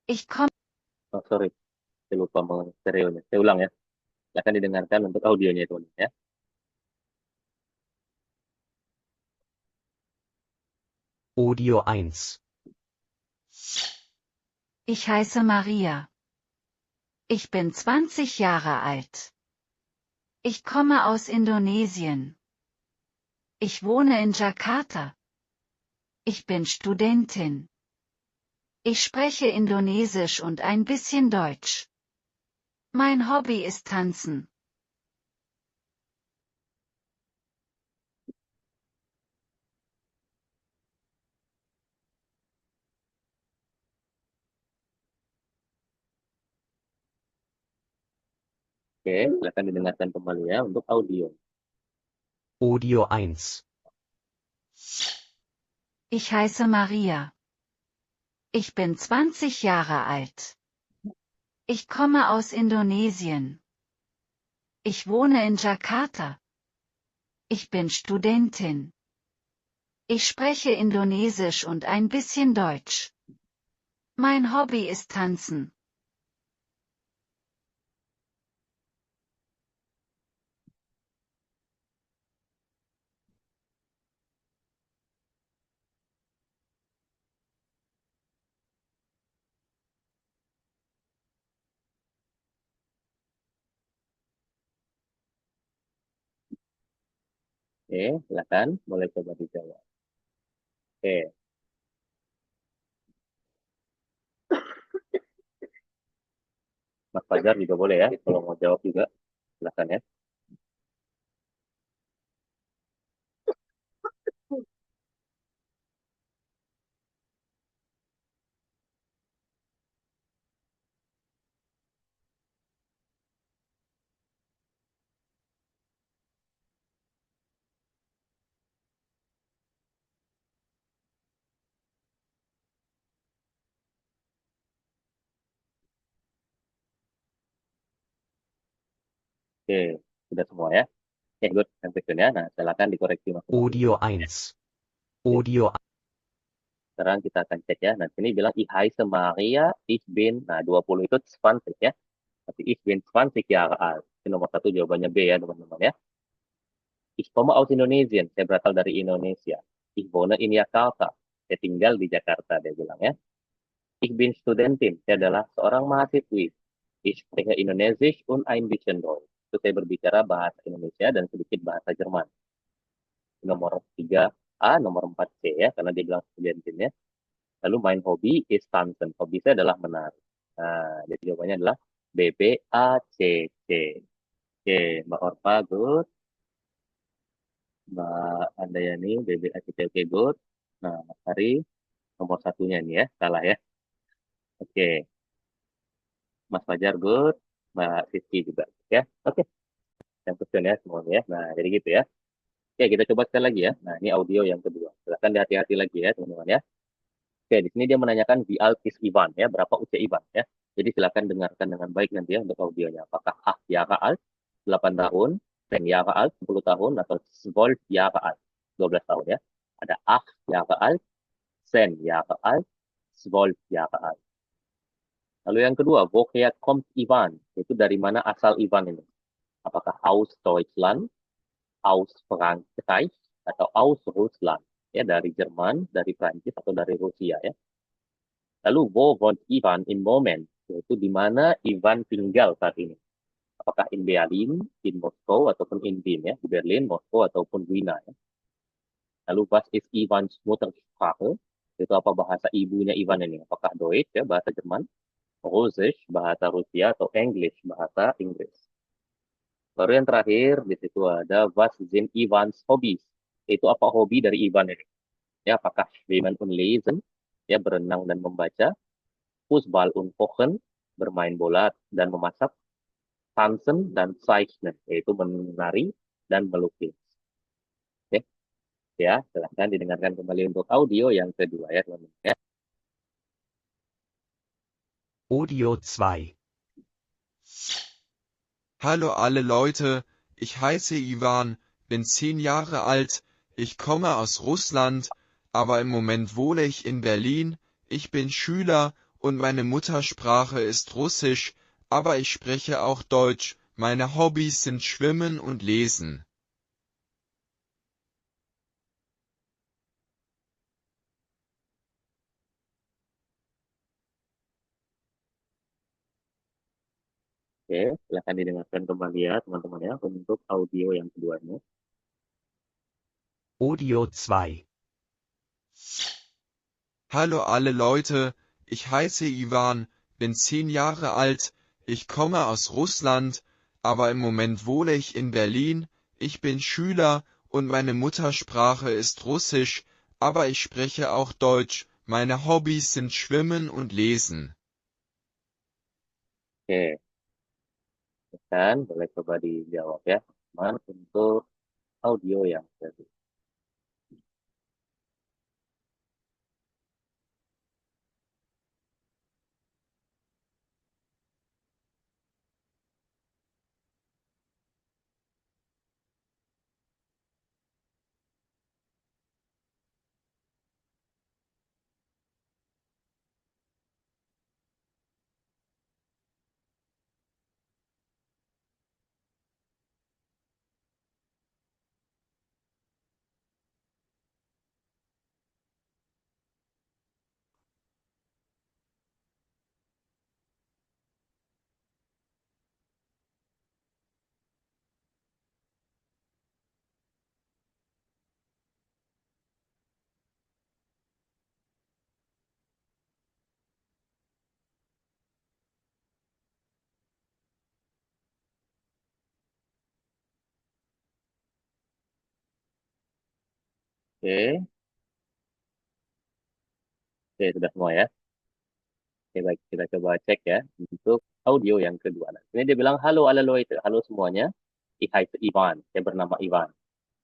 Ich komme. Oh, sorry, saya lupa stereonya. Saya ulang ya. Silakan didengarkan untuk audionya itu ya. Audio 1. Ich heiße Maria. Ich bin 20 Jahre alt. Ich komme aus Indonesien. Ich wohne in Jakarta. Ich bin Studentin. Ich spreche Indonesisch und ein bisschen Deutsch. Mein Hobby ist Tanzen. Oke, silakan didengarkan kembali ya untuk audio. Audio 1. Ich heiße Maria. Ich bin 20 Jahre alt. Ich komme aus Indonesien. Ich wohne in Jakarta. Ich bin Studentin. Ich spreche Indonesisch und ein bisschen Deutsch. Mein Hobby ist Tanzen. Oke, silakan. Boleh coba dijawab. Oke. Mas Fajar juga boleh ya, kalau mau jawab juga. Silakan ya. Oke, sudah semua ya. Oke, good. Sampai sini ya. Nah, silakan dikoreksi masing-masing. Audio 1. Audio Sekarang kita akan cek ya. Nah, sini bilang ich heiße Maria, ich bin. Nah, 20 itu 20 ya. Tapi ich bin 20 Jahre alt. Ini nomor 1 jawabannya B ya, teman-teman ya. Ich komme aus Indonesien. Saya berasal dari Indonesia. Ich wohne in Jakarta. Saya tinggal di Jakarta, dia bilang ya. Ich bin Studentin. Saya adalah seorang mahasiswi. Ich spreche Indonesisch und ein bisschen Deutsch. Itu saya berbicara bahasa Indonesia dan sedikit bahasa Jerman. Nomor 3A, nomor 4C ya, karena dia bilang Studentin ya. Lalu main hobi is tanzen. Hobi saya adalah menari. Nah, jadi jawabannya adalah BBACC. Oke, Mbak Orpa, good. Mbak Andayani, BBACC, oke, good. Nah, Mas Hari, nomor 1-nya nih ya, salah ya. Oke, Mas Fajar, good. Mbak Siti juga, ya. Oke, yang question ya semuanya ya. Nah, jadi gitu ya. Oke, kita coba sekali lagi ya. Nah, ini audio yang kedua. Silakan hati-hati lagi ya, teman-teman ya. Oke, di sini dia menanyakan wie alt ist Ivan ya, berapa usia Ivan ya. Jadi silakan dengarkan dengan baik nanti ya untuk audionya. Apakah Jahre alt, 8 tahun, 10 Jahre alt, 10 tahun, atau 12 Jahre alt, 12 tahun ya. Ada 8 Jahre alt, 10 Jahre alt, 12 Jahre alt. Lalu yang kedua, woher kommt Ivan? Itu dari mana asal Ivan ini? Apakah aus Deutschland, aus Frankreich, atau aus Russland? Ya, dari Jerman, dari Prancis, atau dari Rusia ya. Lalu, wo wohnt Ivan im Moment? Yaitu di mana Ivan tinggal saat ini. Apakah in Berlin, in Moskow, ataupun in Wien ya. Di Berlin, Moskow, ataupun Wina ya. Lalu, was ist Ivans Muttersprache? Itu apa bahasa ibunya Ivan ini? Apakah Deutsch ya, bahasa Jerman, Russisch, bahasa Rusia, atau English, bahasa Inggris. Baru yang terakhir, di situ ada was sind Ivans Hobbys? Itu apa hobi dari Ivan ini? Ya, apakah Schwimmen und Lesen, ya berenang dan membaca, Fußball und Kochen, bermain bola dan memasak, Tanzen dan Zeichnen, yaitu menari dan melukis. Oke, ya, silahkan didengarkan kembali untuk audio yang kedua ya, teman-teman. Ya. Audio 2. Hallo alle Leute, ich heiße Ivan, bin 10 Jahre alt, ich komme aus Russland, aber im Moment wohne ich in Berlin, ich bin Schüler und meine Muttersprache ist Russisch, aber ich spreche auch Deutsch, meine Hobbys sind Schwimmen und Lesen. Oke, silahkan didengarkan kembali ya, teman-teman ya, untuk audio yang keduanya. Audio 2. Hallo alle Leute, ich heiße Ivan, bin 10 Jahre alt, ich komme aus Russland, aber im Moment wohne ich in Berlin, ich bin Schüler und meine Muttersprache ist Russisch, aber ich spreche auch Deutsch, meine Hobbys sind Schwimmen und Lesen. Oke, kan boleh coba dijawab ya, teman, untuk audio yang kedua. Oke, oke sudah semua ya. Oke, baik, kita coba cek ya untuk audio yang kedua. Nah, ini dia bilang, halo ala Leute, halo semuanya. Ich heiße Ivan, saya bernama Ivan.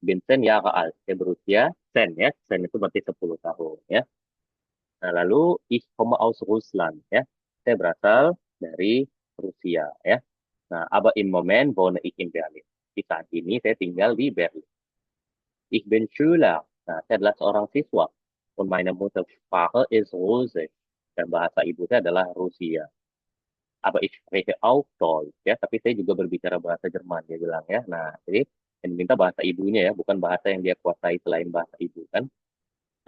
Bin 10 Jahre alt, saya berusia 10 ya. 10 itu berarti 10 tahun ya. Nah, lalu ich komme aus Russland ya. Saya berasal dari Rusia ya. Nah, aber im Moment wohne ich in Berlin. Di saat ini saya tinggal di Berlin. Ich bin Schüler. Nah, saya adalah seorang siswa. Und meine Muttersprache ist Russisch. Dan bahasa ibu saya adalah Rusia. Aber ich spreche auch Deutsch ya, tapi saya juga berbicara bahasa Jerman dia bilang ya. Nah, jadi yang diminta bahasa ibunya ya, bukan bahasa yang dia kuasai selain bahasa ibu kan.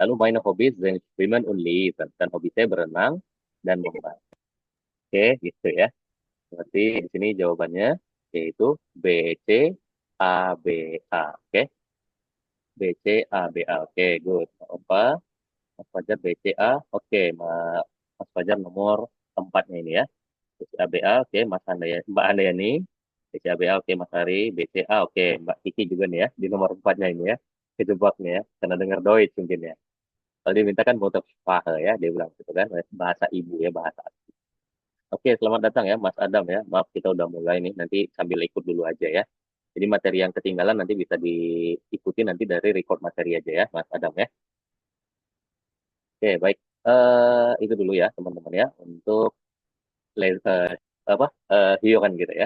Lalu meine Hobbys sind Schwimmen und Lesen, dan hobi saya berenang dan membaca. Oke, gitu ya. Berarti di sini jawabannya yaitu B, C, A, B, A. Oke, B, C, A, B, A. Oke, good. Apa? Mas Fajar B, C, A. Oke, Mas Fajar nomor 4-nya ini ya. BCA, oke, Mas Handayani, Mbak Handayani, BCA, oke, Mas Hari, BCA, oke, Mbak Kiki juga nih ya, di nomor 4-nya ini ya, kejebak nih ya, karena dengar Deutsch mungkin ya. Kalau dia minta kan Muttersprache ya, dia bilang gitu kan, bahasa ibu ya, bahasa asli. Oke, selamat datang ya, Mas Adam ya, maaf kita udah mulai nih, nanti sambil ikut dulu aja ya. Jadi materi yang ketinggalan nanti bisa diikuti nanti dari record materi aja ya, Mas Adam ya. Oke, baik. Itu dulu ya, teman-teman ya, untuk apa, kan gitu ya.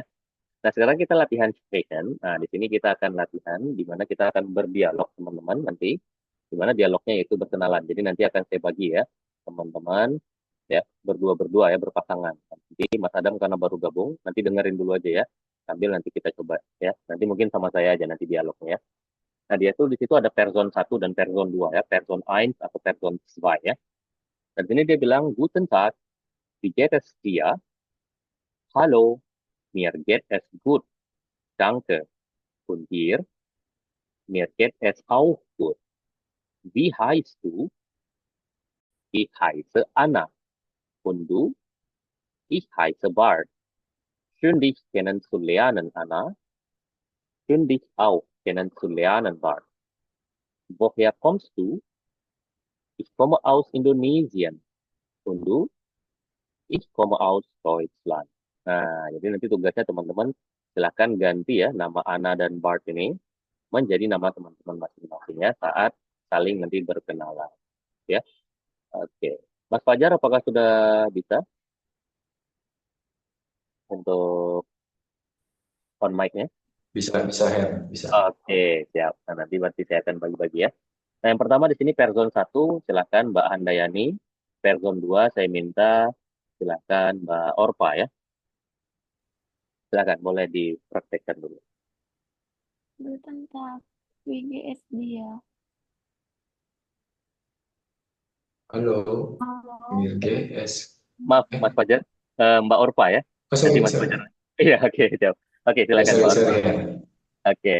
Nah, sekarang kita latihan sprechen. Nah, di sini kita akan latihan di mana kita akan berdialog, teman-teman, nanti. Di mana dialognya itu berkenalan. Jadi nanti akan saya bagi ya, teman-teman, ya, berdua-berdua ya, berpasangan. Nanti Mas Adam karena baru gabung, nanti dengerin dulu aja ya. Sambil nanti kita coba ya. Nanti mungkin sama saya aja nanti dialognya ya. Nah, dia tuh di situ ada person 1 dan person 2 ya, person 1 atau person 2 ya. Dan sini dia bilang, Guten Tag, wie geht es dir? Hallo, mir geht es gut, danke. Und dir? Mir geht es auch gut. Wie heißt du? Ich heiße Anna. Und du? Ich heiße Bart. Schön dich kennenzulernen, Anna. Schön dich auch kennenzulernen, Bart. Woher kommst du? Ich komme aus Indonesien. Und du? Ich komme aus Deutschland. Nah, jadi nanti tugasnya teman-teman silahkan ganti ya nama Anna dan Bart ini menjadi nama teman-teman masing-masing ya saat saling nanti berkenalan. Ya, oke. Mas Fajar, apakah sudah bisa untuk on mic-nya? Bisa, Her, bisa. Oke, siap. Nah, nanti berarti saya akan bagi-bagi ya. Nah, yang pertama di sini person 1, silakan Mbak Handayani. Person 2, saya minta silakan Mbak Orpa ya. Silakan, boleh dipraktekkan dulu. Guten Tag, wie geht es dir? Halo, Halo, mir GS. Maaf, Mas Fajar. Mbak Orpa ya. Oh, Nanti sorry, Mas sorry. Fajar. Iya, oke, siap. Oke, silakan Mbak Orpa. Sorry, Her. Oke.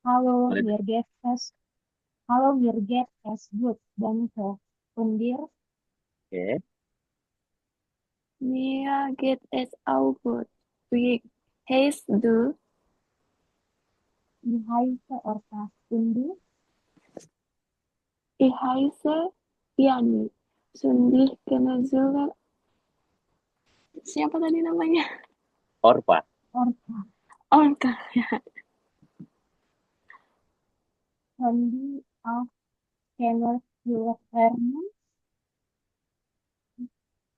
hallo, Boleh. mir geht es, hallo, mir geht es gut, danke. Und dir? Oke. Mir geht es auch gut. Wie heißt du? Ich heiße Orta. Und du? Ich heiße Yani. Sundih Kenazula. Siapa tadi namanya? Orpa. Orta. Orka. Handy auf Channel Lernen.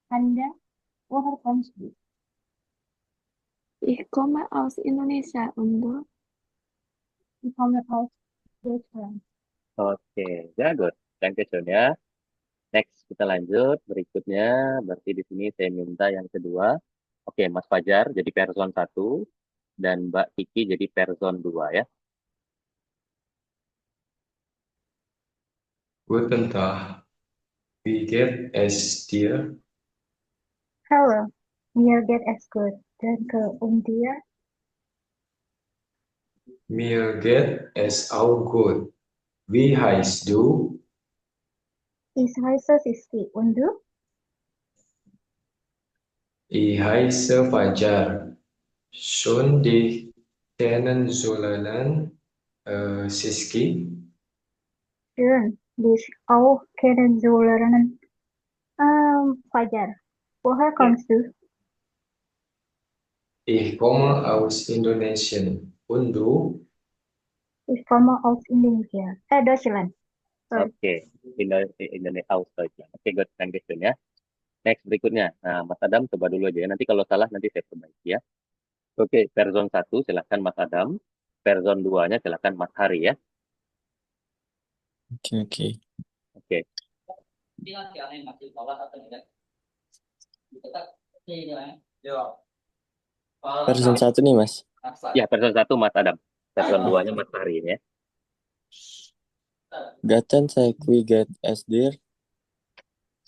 Anda, woher kommst du? Ich komme aus Indonesia und du? Ich komme aus Deutschland. Oke, ya good. Thank you, John ya. Next, kita lanjut. Berikutnya, berarti di sini saya minta yang kedua. Oke, Mas Fajar jadi person 1 dan Mbak Kiki jadi person 2 ya. Guten Tag, wie geht es dir? Hallo, mir geht es gut, danke. Und dir? Mir geht es auch gut. Wie heißt du? Ich heiße Siski. Und du? Ich heiße Fajar. Schön, dich kennenzulernen, Siski. Schön, dich auch kennenzulernen. Fajar, woher kommst du? Ich komme aus Indonesien. Und du? Ich komme aus Indonesia. Deutschland. Sorry. Oke, Indonesia aus Deutschland. Oke, good. Thank you, John ya. Next, berikutnya. Nah, Mas Adam coba dulu aja ya. Nanti kalau salah nanti saya perbaiki ya. Oke, person 1 silakan Mas Adam. Person 2-nya silakan Mas Hari ya. Oke. Oke. Person 1 nih, Mas. Ya, person 1 Mas Adam. Person 2-nya Mas Hari ya. Gaten saya kui get es dir.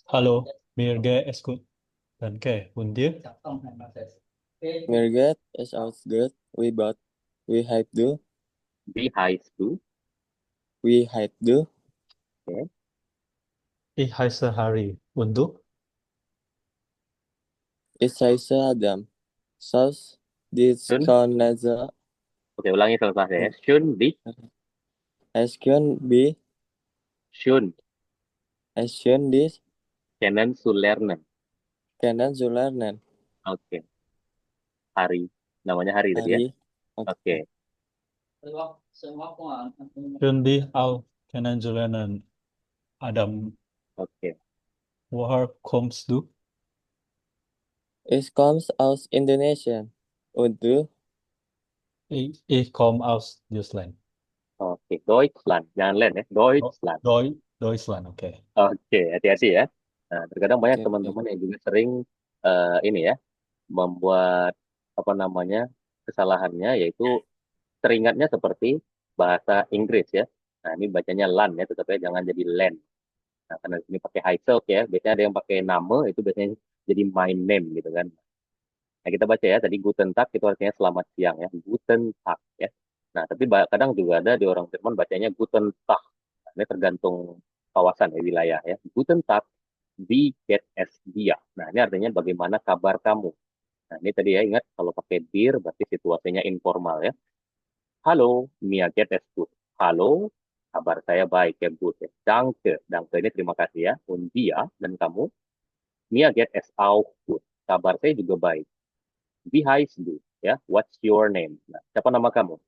Hallo, mir geht es gut. Danke. Und dir? Mir get es auch gut. We hype do. Wie heißt du? We hype do. Ich heiße Harry. Und du? Ich heiße Adam. Saus diskoneza. Oke, ulangi selesai ya. Schön dich. Eskion bi. Schön. Eskion dis. Kennenzulernen. Kenan zulernen. Oke. Hari. Namanya Hari tadi ya. Hari. Oke. Schön dich auch kennenzulernen, Adam. Oke. Woher kommst du? Ich komme aus Indonesien. Und du? Ich komme aus Deutschland. Oke, Deutschland. Jangan Land ya, Oh, Deutschland. Deutschland, oke. Oke, hati-hati ya. Nah, terkadang banyak Oke, oke. teman-teman yang juga sering ini ya, membuat apa namanya kesalahannya, yaitu teringatnya seperti bahasa Inggris ya. Nah, ini bacanya LAN ya, tetapi jangan jadi LAN. Nah, karena ini pakai high self ya, biasanya ada yang pakai nama, itu biasanya jadi my name gitu kan. Nah, kita baca ya, tadi Guten Tag itu artinya selamat siang ya, Guten Tag ya. Nah, tapi kadang juga ada di orang Jerman bacanya Guten Tag. Nah, ini tergantung kawasan ya, wilayah ya. Guten Tag, wie geht es dir? Nah, ini artinya bagaimana kabar kamu? Nah, ini tadi ya, ingat kalau pakai dir berarti situasinya informal ya. Halo, mir geht es gut. Halo, kabar saya baik ya, good ya. Danke, danke ini terima kasih ya. Und dia dan kamu, mir geht es auch gut. Kabar saya juga baik. Wie heißt du? Ya, what's your name? Nah, siapa nama kamu?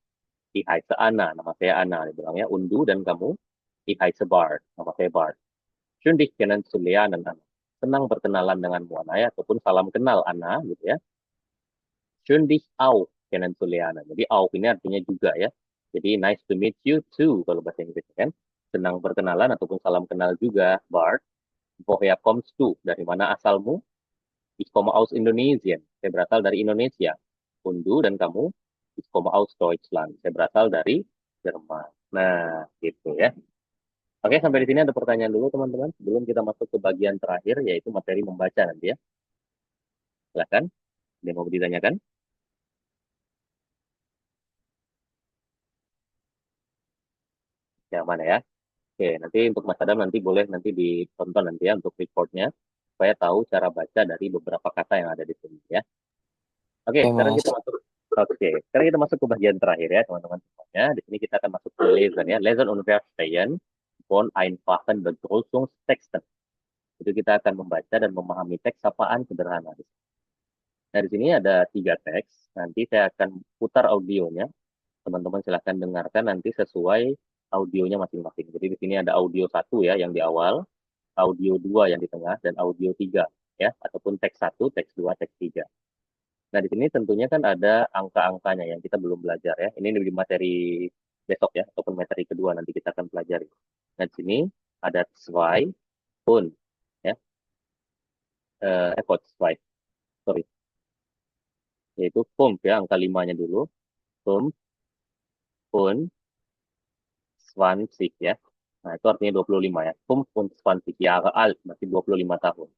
Ich heiße Anna, nama saya Anna. Dia bilang ya, und du dan kamu? Ich heiße Bart, nama saya Bart. Schön dich kennenzulernen, Anna. Senang berkenalan denganmu, Anna ya. Ataupun salam kenal, Anna, gitu ya. Schön dich auch kennenzulernen. Jadi auch ini artinya juga ya. Jadi nice to meet you too kalau bahasa Inggris kan. Senang berkenalan ataupun salam kenal juga, Bart. Woher kommst du? Dari mana asalmu? Ich komme aus Indonesien. Saya berasal dari Indonesia. Und du dan kamu? Ich komme aus Deutschland. Saya berasal dari Jerman. Nah, gitu ya. Oke, sampai di sini ada pertanyaan dulu teman-teman. Sebelum kita masuk ke bagian terakhir, yaitu materi membaca nanti ya. Silakan. Ada yang mau ditanyakan? Yang mana ya? Oke, nanti untuk Mas Adam nanti boleh nanti ditonton nanti ya untuk reportnya supaya tahu cara baca dari beberapa kata yang ada di sini ya. Oke, Oke, sekarang Mas. kita masuk. Oke, sekarang kita masuk ke bagian terakhir ya teman-teman semuanya. Di sini kita akan masuk ke lesson ya. Lesson und Verstehen von einfachen Begrüßungstexten. Itu kita akan membaca dan memahami teks sapaan sederhana. Nah, di sini ada 3 teks. Nanti saya akan putar audionya. Teman-teman silahkan dengarkan nanti sesuai audionya masing-masing. Jadi di sini ada audio 1 ya yang di awal, audio 2 yang di tengah, dan audio 3 ya, ataupun teks 1, teks 2, teks 3. Nah, di sini tentunya kan ada angka-angkanya yang kita belum belajar ya. Ini di materi besok ya, ataupun materi kedua nanti kita akan pelajari. Nah, di sini ada zwei und ya. Zwei, sorry. Yaitu fünf ya, angka 5-nya dulu. Fünf und 20 ya. Nah, itu artinya 25 ya. 25 Jahre alt, masih 25 tahun.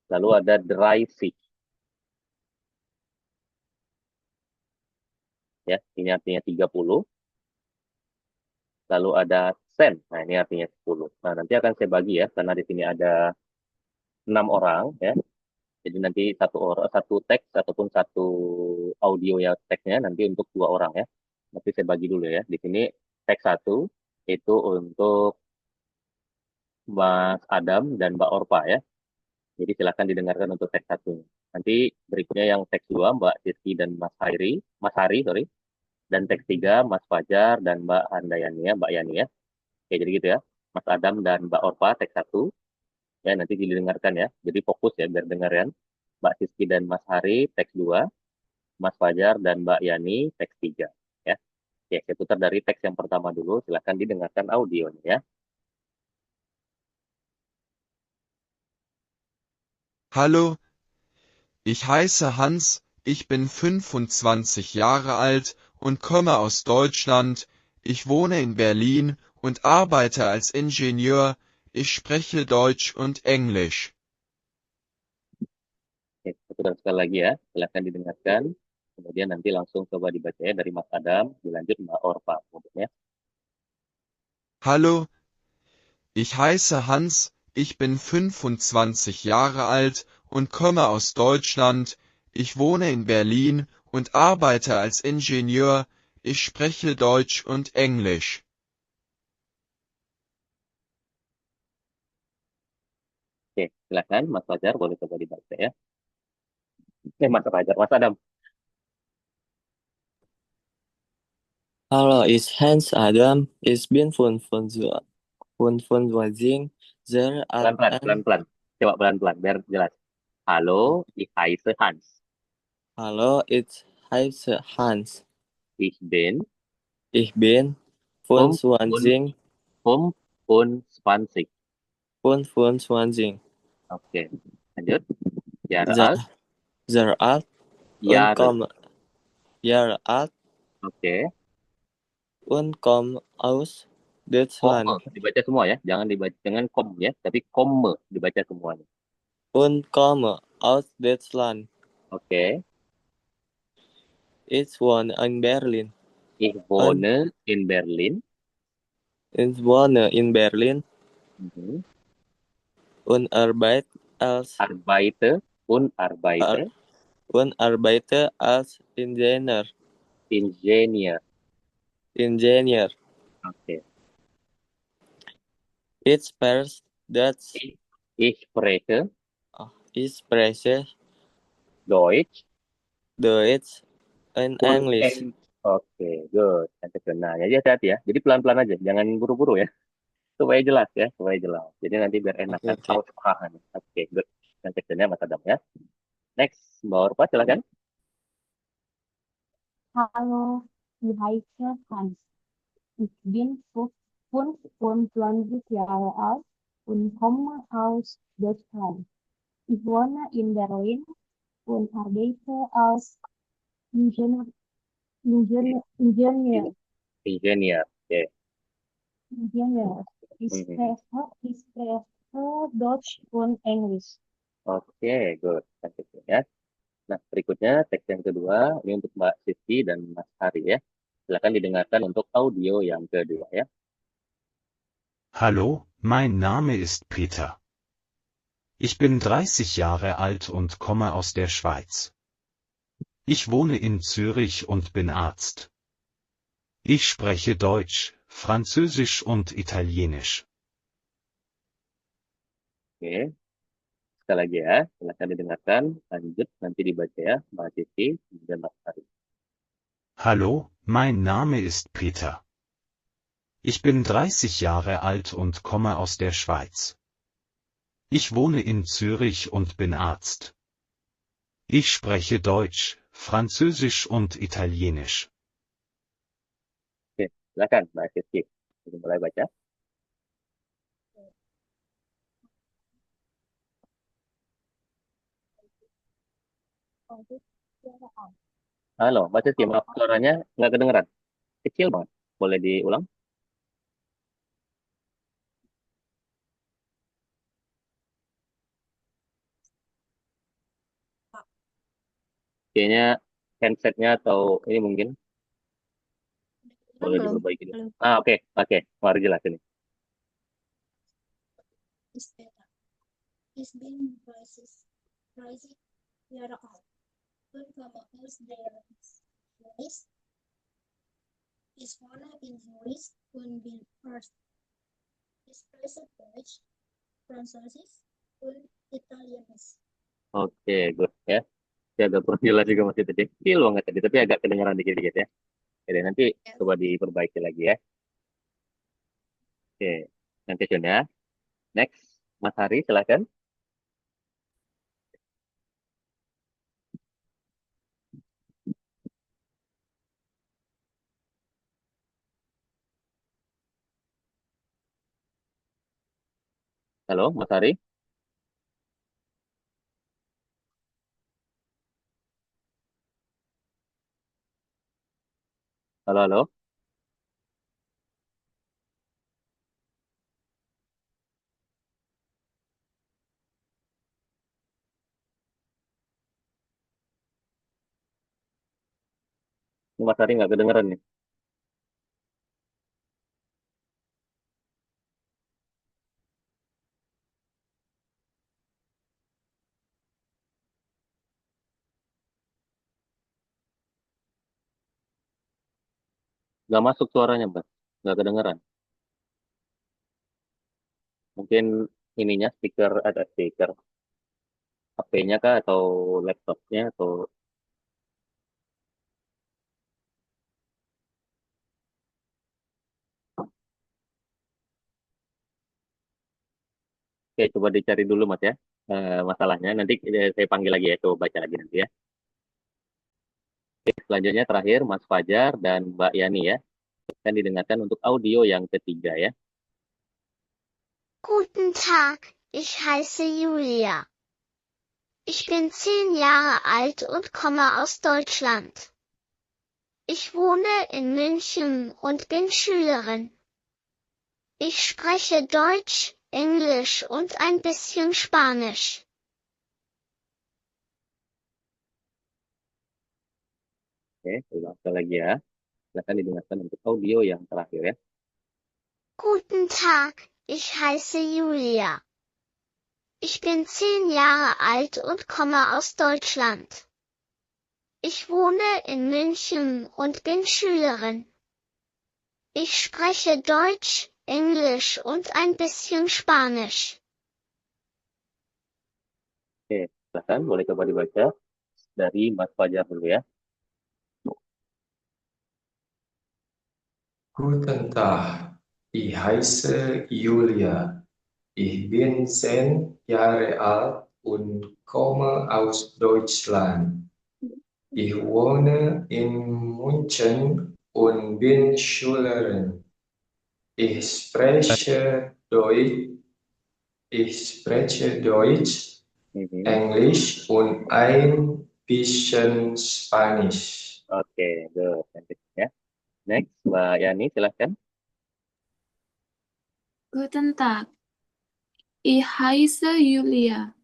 Lalu ada 30. Ya, ini artinya 30. Lalu ada sen. Nah, ini artinya 10. Nah, nanti akan saya bagi ya, karena di sini ada 6 orang ya. Jadi nanti satu teks ataupun satu audio ya teksnya nanti untuk 2 orang ya. Nanti saya bagi dulu ya. Di sini teks 1 itu untuk Mas Adam dan Mbak Orpa ya. Jadi silakan didengarkan untuk teks 1. Nanti berikutnya yang teks 2 Mbak Siski dan Mas Hari, sorry. Dan teks 3 Mas Fajar dan Mbak Handayani ya, Mbak Yani ya. Oke, jadi gitu ya. Mas Adam dan Mbak Orpa teks 1. Ya, nanti didengarkan ya. Jadi fokus ya biar dengarkan. Mbak Siski dan Mas Hari teks 2. Mas Fajar dan Mbak Yani teks 3 ya. Oke, saya putar dari teks yang pertama dulu. Silakan didengarkan audionya ya. Hallo, ich heiße Hans, ich bin 25 Jahre alt und komme aus Deutschland. Ich wohne in Berlin und arbeite als Ingenieur. Ich spreche Deutsch und Englisch. Oke, saya putar sekali lagi ya. Silakan didengarkan. Kemudian nanti langsung coba dibaca ya dari Mas Adam, dilanjut Mbak Orpa. Ya. Hallo, ich heiße Hans, ich bin 25 Jahre alt und komme aus Deutschland. Ich wohne in Berlin und arbeite als Ingenieur. Ich spreche Deutsch und Englisch. Oke, silakan Mas Fajar boleh coba dibaca ya. Mas Fajar, Mas Adam. Hallo, ich Hans Adam. Ich bin 25 Jahre alt. Pelan-pelan, pelan-pelan. Coba pelan-pelan biar jelas. Hallo, ich heiße Hans. Hallo, ich heiße Hans. Ich bin Ich bin 25. 25. 25 Oke, lanjut. Jahre Jahre alt. alt und Jahre. Jahre alt Oke. und komme aus Komme. Deutschland. Dibaca semua ya. Jangan dibaca dengan kom ya. Tapi komme dibaca semuanya. Und komme aus Deutschland. Oke. Ich wohne in Berlin. Ich wohne in Berlin. Ich wohne in Berlin Mhm. und arbeite als arbeite als Ingenieur. Ingenieur. Ingenieur. Oke. Ich spreche Deutsch. Ich spreche Ich spreche Deutsch Deutsch and und English. Oke, good. Sampai ke nah, ya hati-hati ya. Jadi pelan-pelan aja, jangan buru-buru ya. Supaya jelas ya, supaya jelas. Jadi nanti biar enak kan Okay. aussprachen. Oke, good. Sampai ke Mas Adam ya. Next, Mbak Orpa silakan. Hallo, wie heiße Hans? Ich bin 25 Jahre alt und komme aus Deutschland. Ich wohne in Berlin und arbeite als Ingenieur. Ingenieur. Ingenieur. Oke. Ingenieur. Ich Mhm. spreche Deutsch und Englisch. Oke, good. Sampai ke ya. Nah, berikutnya teks yang kedua ini untuk Mbak Siti dan Mas Hari ya. Silakan didengarkan untuk audio yang kedua ya. Hallo, mein Name ist Peter. Ich bin 30 Jahre alt und komme aus der Schweiz. Ich wohne in Zürich und bin Arzt. Ich spreche Deutsch, Französisch und Italienisch. Oke. Sekali lagi ya, silakan didengarkan, lanjut nanti dibaca ya, Mbak Siti dan Mas Hari. Hallo, mein Name ist Peter. Ich bin 30 Jahre alt und komme aus der Schweiz. Ich wohne in Zürich und bin Arzt. Ich spreche Deutsch, Französisch und Italienisch. Oke, silakan Mbak Siti. Kita mulai baca. Halo, Mbak Siti, maaf suaranya nggak kedengeran. Kecil banget. Boleh diulang? Kayaknya handsetnya atau ini mungkin boleh Belum. diperbaiki dulu. Belum. Oke, mari jelasin. Is better. Is being rising year out. Don't come aus der Schweiz. Is wohne in Zürich und bin Arzt. Ich spreche Deutsch, Französisch und Italienisch. Oke, good ya. Saya agak kurang jelas juga masih tadi. Kecil banget tadi, tapi agak kedengeran dikit-dikit ya. Jadi nanti coba diperbaiki lagi ya. Oke, nanti ya. Next, Mas Hari silakan. Halo, Mas Hari. Halo, halo. Ini Mas Hari nggak kedengeran nih. Nggak masuk suaranya, Mbak. Nggak kedengeran. Mungkin ininya speaker, ada speaker. HP-nya kah atau laptopnya atau oke, coba dicari dulu Mas ya. masalahnya. Nanti saya panggil lagi ya, coba baca lagi nanti ya. Oke, selanjutnya terakhir Mas Fajar dan Mbak Yani ya. Akan didengarkan untuk audio yang ketiga ya. Guten Tag, ich heiße Julia. Ich bin 10 Jahre alt und komme aus Deutschland. Ich wohne in München und bin Schülerin. Ich spreche Deutsch, Englisch und ein bisschen Spanisch. Oke, ulang sekali lagi ya. Silakan didengarkan untuk audio yang terakhir ya. Guten Tag, ich heiße Julia. Ich bin 10 Jahre alt und komme aus Deutschland. Ich wohne in München und bin Schülerin. Ich spreche Deutsch, Englisch und ein bisschen Spanisch. Oke, silakan boleh coba dibaca dari Mas Fajar dulu ya. Guten Tag, ich heiße Julia. Ich bin 10 Jahre alt und komme aus Deutschland. Ich wohne in München und bin Schülerin. Ich spreche Deutsch, Englisch und ein bisschen Spanisch. Oke, good. Ya. Next, Mbak Yani silakan. Guten Tag, ich heiße Julia.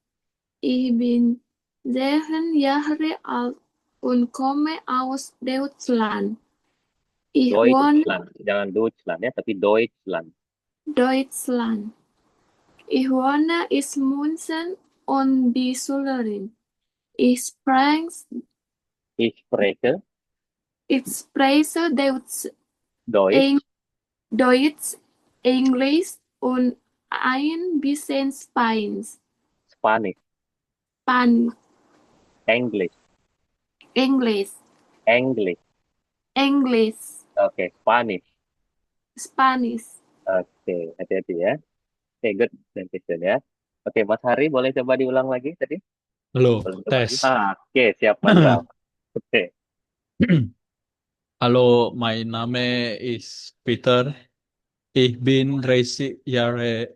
Ich bin 10 Jahre alt und komme aus Deutschland. Ich wohne Deutschland, jangan Deutschland ya, tapi Deutschland. Deutschland. Ich wohne in München und bin Schülerin. Ich spreche Ich spreche Deutsch, Deutsch, Deutsch, Englisch und ein bisschen Spanisch. Spanish, English, English, English. English, Oke, Spanish. Spanish. Oke, hati-hati ya. Oke, good transition ya. Oke, Mas Hari boleh coba diulang lagi tadi? Halo, Boleh coba lagi? tes. Oke, siap mantap. Oke, Halo, my name is Peter. Ich bin 30 Jahre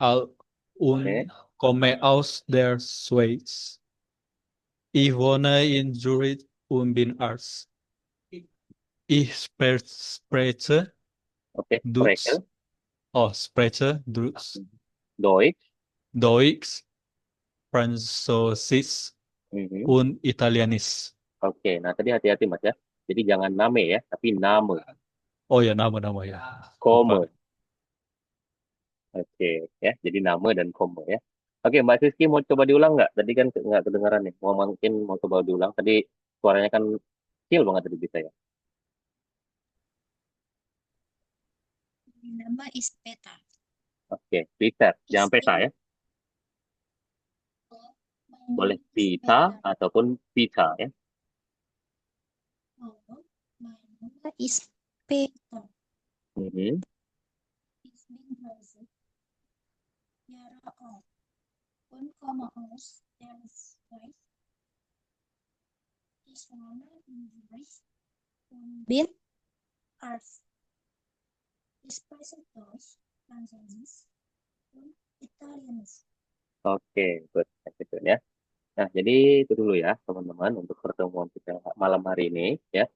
alt und oke, komme aus der Schweiz. Ich wohne in Zurich und bin Arzt. Ich spreche oke. Deutsch, Spreche spreche Deutsch. Deutsch, Französisch Mhm. und Italienisch. Oke, nah tadi hati-hati Mas ya. Jadi jangan name ya, tapi name. Oh ya, nama-nama ya. Komme. Lupa. Oke, ya. Jadi nama dan komme ya. Oke, Mbak Siski mau coba diulang nggak? Tadi kan nggak kedengaran nih. Mungkin mau coba diulang. Tadi suaranya kan kecil banget tadi bisa ya. My number is Peter. Oke, Peter. Ich Jangan peta bin ya. Boleh My name is pita Peter. ataupun pita ya. Oh, my number is Peter. Mhm. Ich bin 30 Jahre alt und komme aus der Schweiz. Ich wohne in Zürich und bin Arzt. Ich spreche Deutsch, Französisch und Italienisch. Oke, good. Gitu ya. Nah, jadi itu dulu ya, teman-teman, untuk pertemuan kita malam hari ini ya.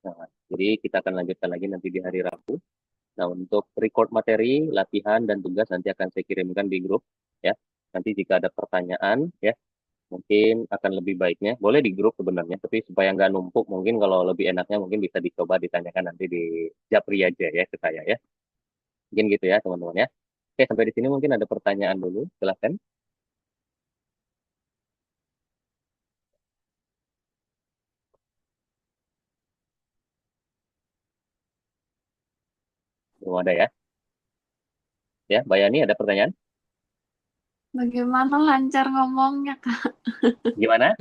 Nah, jadi kita akan lanjutkan lagi nanti di hari Rabu. Nah, untuk record materi, latihan, dan tugas nanti akan saya kirimkan di grup ya. Nanti jika ada pertanyaan ya, mungkin akan lebih baiknya, boleh di grup sebenarnya, tapi supaya nggak numpuk, mungkin kalau lebih enaknya mungkin bisa dicoba ditanyakan nanti di Japri aja ya ke saya ya. Mungkin gitu ya teman-teman ya. Oke, sampai di sini mungkin ada pertanyaan dulu, silahkan. Belum ada ya. Ya, Mbak Yani ada pertanyaan? Bagaimana lancar ngomongnya, Kak? Gimana?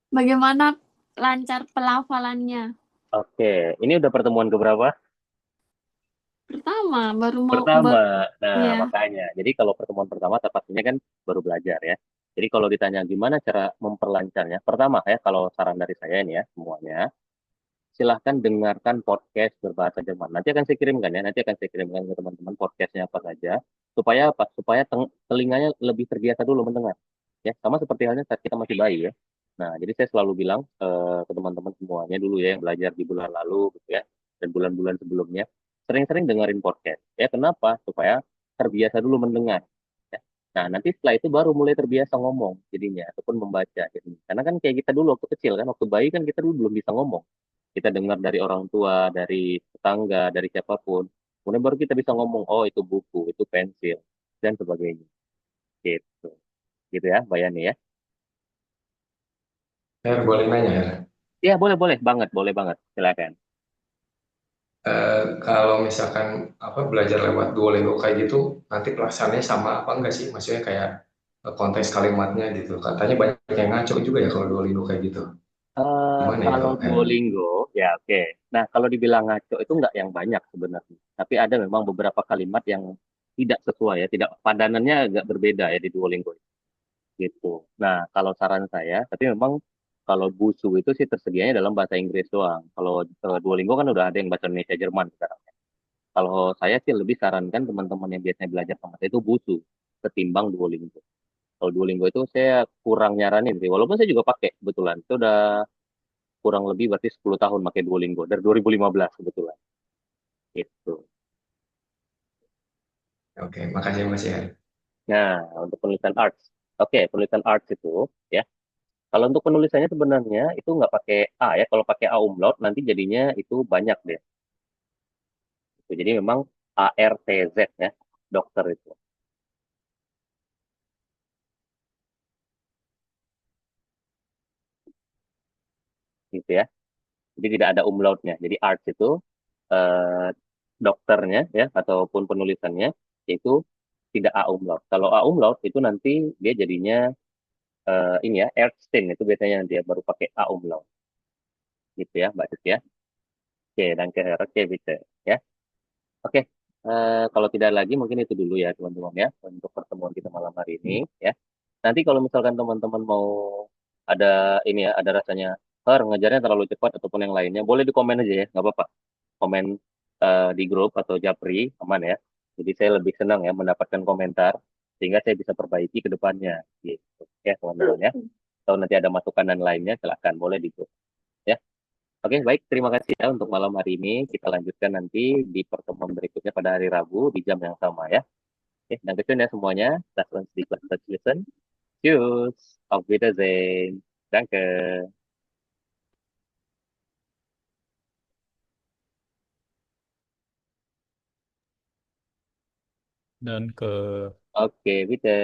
Bagaimana lancar pelafalannya? Oke, ini udah pertemuan keberapa? Pertama, baru mau Pertama. Nah, ya. makanya. Jadi kalau pertemuan pertama pastinya kan baru belajar ya. Jadi kalau ditanya gimana cara memperlancarnya, pertama ya kalau saran dari saya ini ya semuanya, silahkan dengarkan podcast berbahasa Jerman. Nanti akan saya kirimkan ya, nanti akan saya kirimkan ke teman-teman podcastnya apa saja, supaya apa? Supaya telinganya lebih terbiasa dulu mendengar. Ya, sama seperti halnya saat kita masih bayi ya. Nah, jadi saya selalu bilang ke teman-teman semuanya dulu ya yang belajar di bulan lalu gitu ya, dan bulan-bulan sebelumnya, sering-sering dengerin podcast. Ya, kenapa? Supaya terbiasa dulu mendengar. Ya. Nah, nanti setelah itu baru mulai terbiasa ngomong jadinya, ataupun membaca. Jadinya. Karena kan kayak kita dulu waktu kecil kan, waktu bayi kan kita dulu belum bisa ngomong, kita dengar dari orang tua, dari tetangga, dari siapapun. Kemudian baru kita bisa ngomong, oh itu buku, itu pensil, dan sebagainya. Gitu. Gitu ya, Mbak Yani ya. Her, boleh nanya, Her? Ya, boleh, boleh banget. Silakan. Kalau misalkan apa belajar lewat Duolingo kayak gitu, nanti pelaksanaannya sama apa enggak sih? Maksudnya kayak konteks kalimatnya gitu. Katanya banyak yang ngaco juga ya kalau Duolingo kayak gitu. Gimana ya Kalau kalau Her? Duolingo, ya oke. Nah, kalau dibilang ngaco itu nggak yang banyak sebenarnya. Tapi ada memang beberapa kalimat yang tidak sesuai ya, tidak padanannya agak berbeda ya di Duolingo gitu. Nah, kalau saran saya, tapi memang kalau busu itu sih tersedianya dalam bahasa Inggris doang. Kalau Duolingo kan udah ada yang bahasa Indonesia Jerman sekarang. Kalau saya sih lebih sarankan teman-teman yang biasanya belajar sama saya itu busu ketimbang Duolingo. Kalau Duolingo itu saya kurang nyaranin sih, walaupun saya juga pakai kebetulan. Itu udah kurang lebih berarti 10 tahun pakai Duolingo dari 2015 kebetulan. Gitu. Oke, makasih Mas ya. Nah, untuk penulisan arts. Oke, penulisan arts itu ya. Kalau untuk penulisannya sebenarnya itu nggak pakai A ya. Kalau pakai A umlaut nanti jadinya itu banyak deh. Jadi memang ARTZ ya, dokter itu. Gitu ya. Jadi tidak ada umlautnya. Jadi arts itu eh, dokternya ya ataupun penulisannya itu tidak A umlaut. Kalau A umlaut itu nanti dia jadinya ini ya Erskine itu biasanya dia baru pakai A umlaut gitu ya Mbak Cis ya. Oke, dan ke oke bisa ya. Oke. Kalau tidak lagi mungkin itu dulu ya teman-teman ya untuk pertemuan kita malam hari ini ya. Nanti kalau misalkan teman-teman mau ada ini ya ada rasanya ngajarnya terlalu cepat ataupun yang lainnya boleh di komen aja ya nggak apa-apa. Komen di grup atau Japri aman ya. Jadi saya lebih senang ya mendapatkan komentar sehingga saya bisa perbaiki ke depannya gitu ya teman-teman ya. Kalau nanti ada masukan dan lainnya silakan boleh di grup ya. Oke, baik. Terima kasih ya untuk malam hari ini. Kita lanjutkan nanti di pertemuan berikutnya pada hari Rabu di jam yang sama ya. Oke, dan ya semuanya. Das uns die Klasse listen. Tschüss. Auf Wiedersehen. Danke. Dan ke Oke, bitte.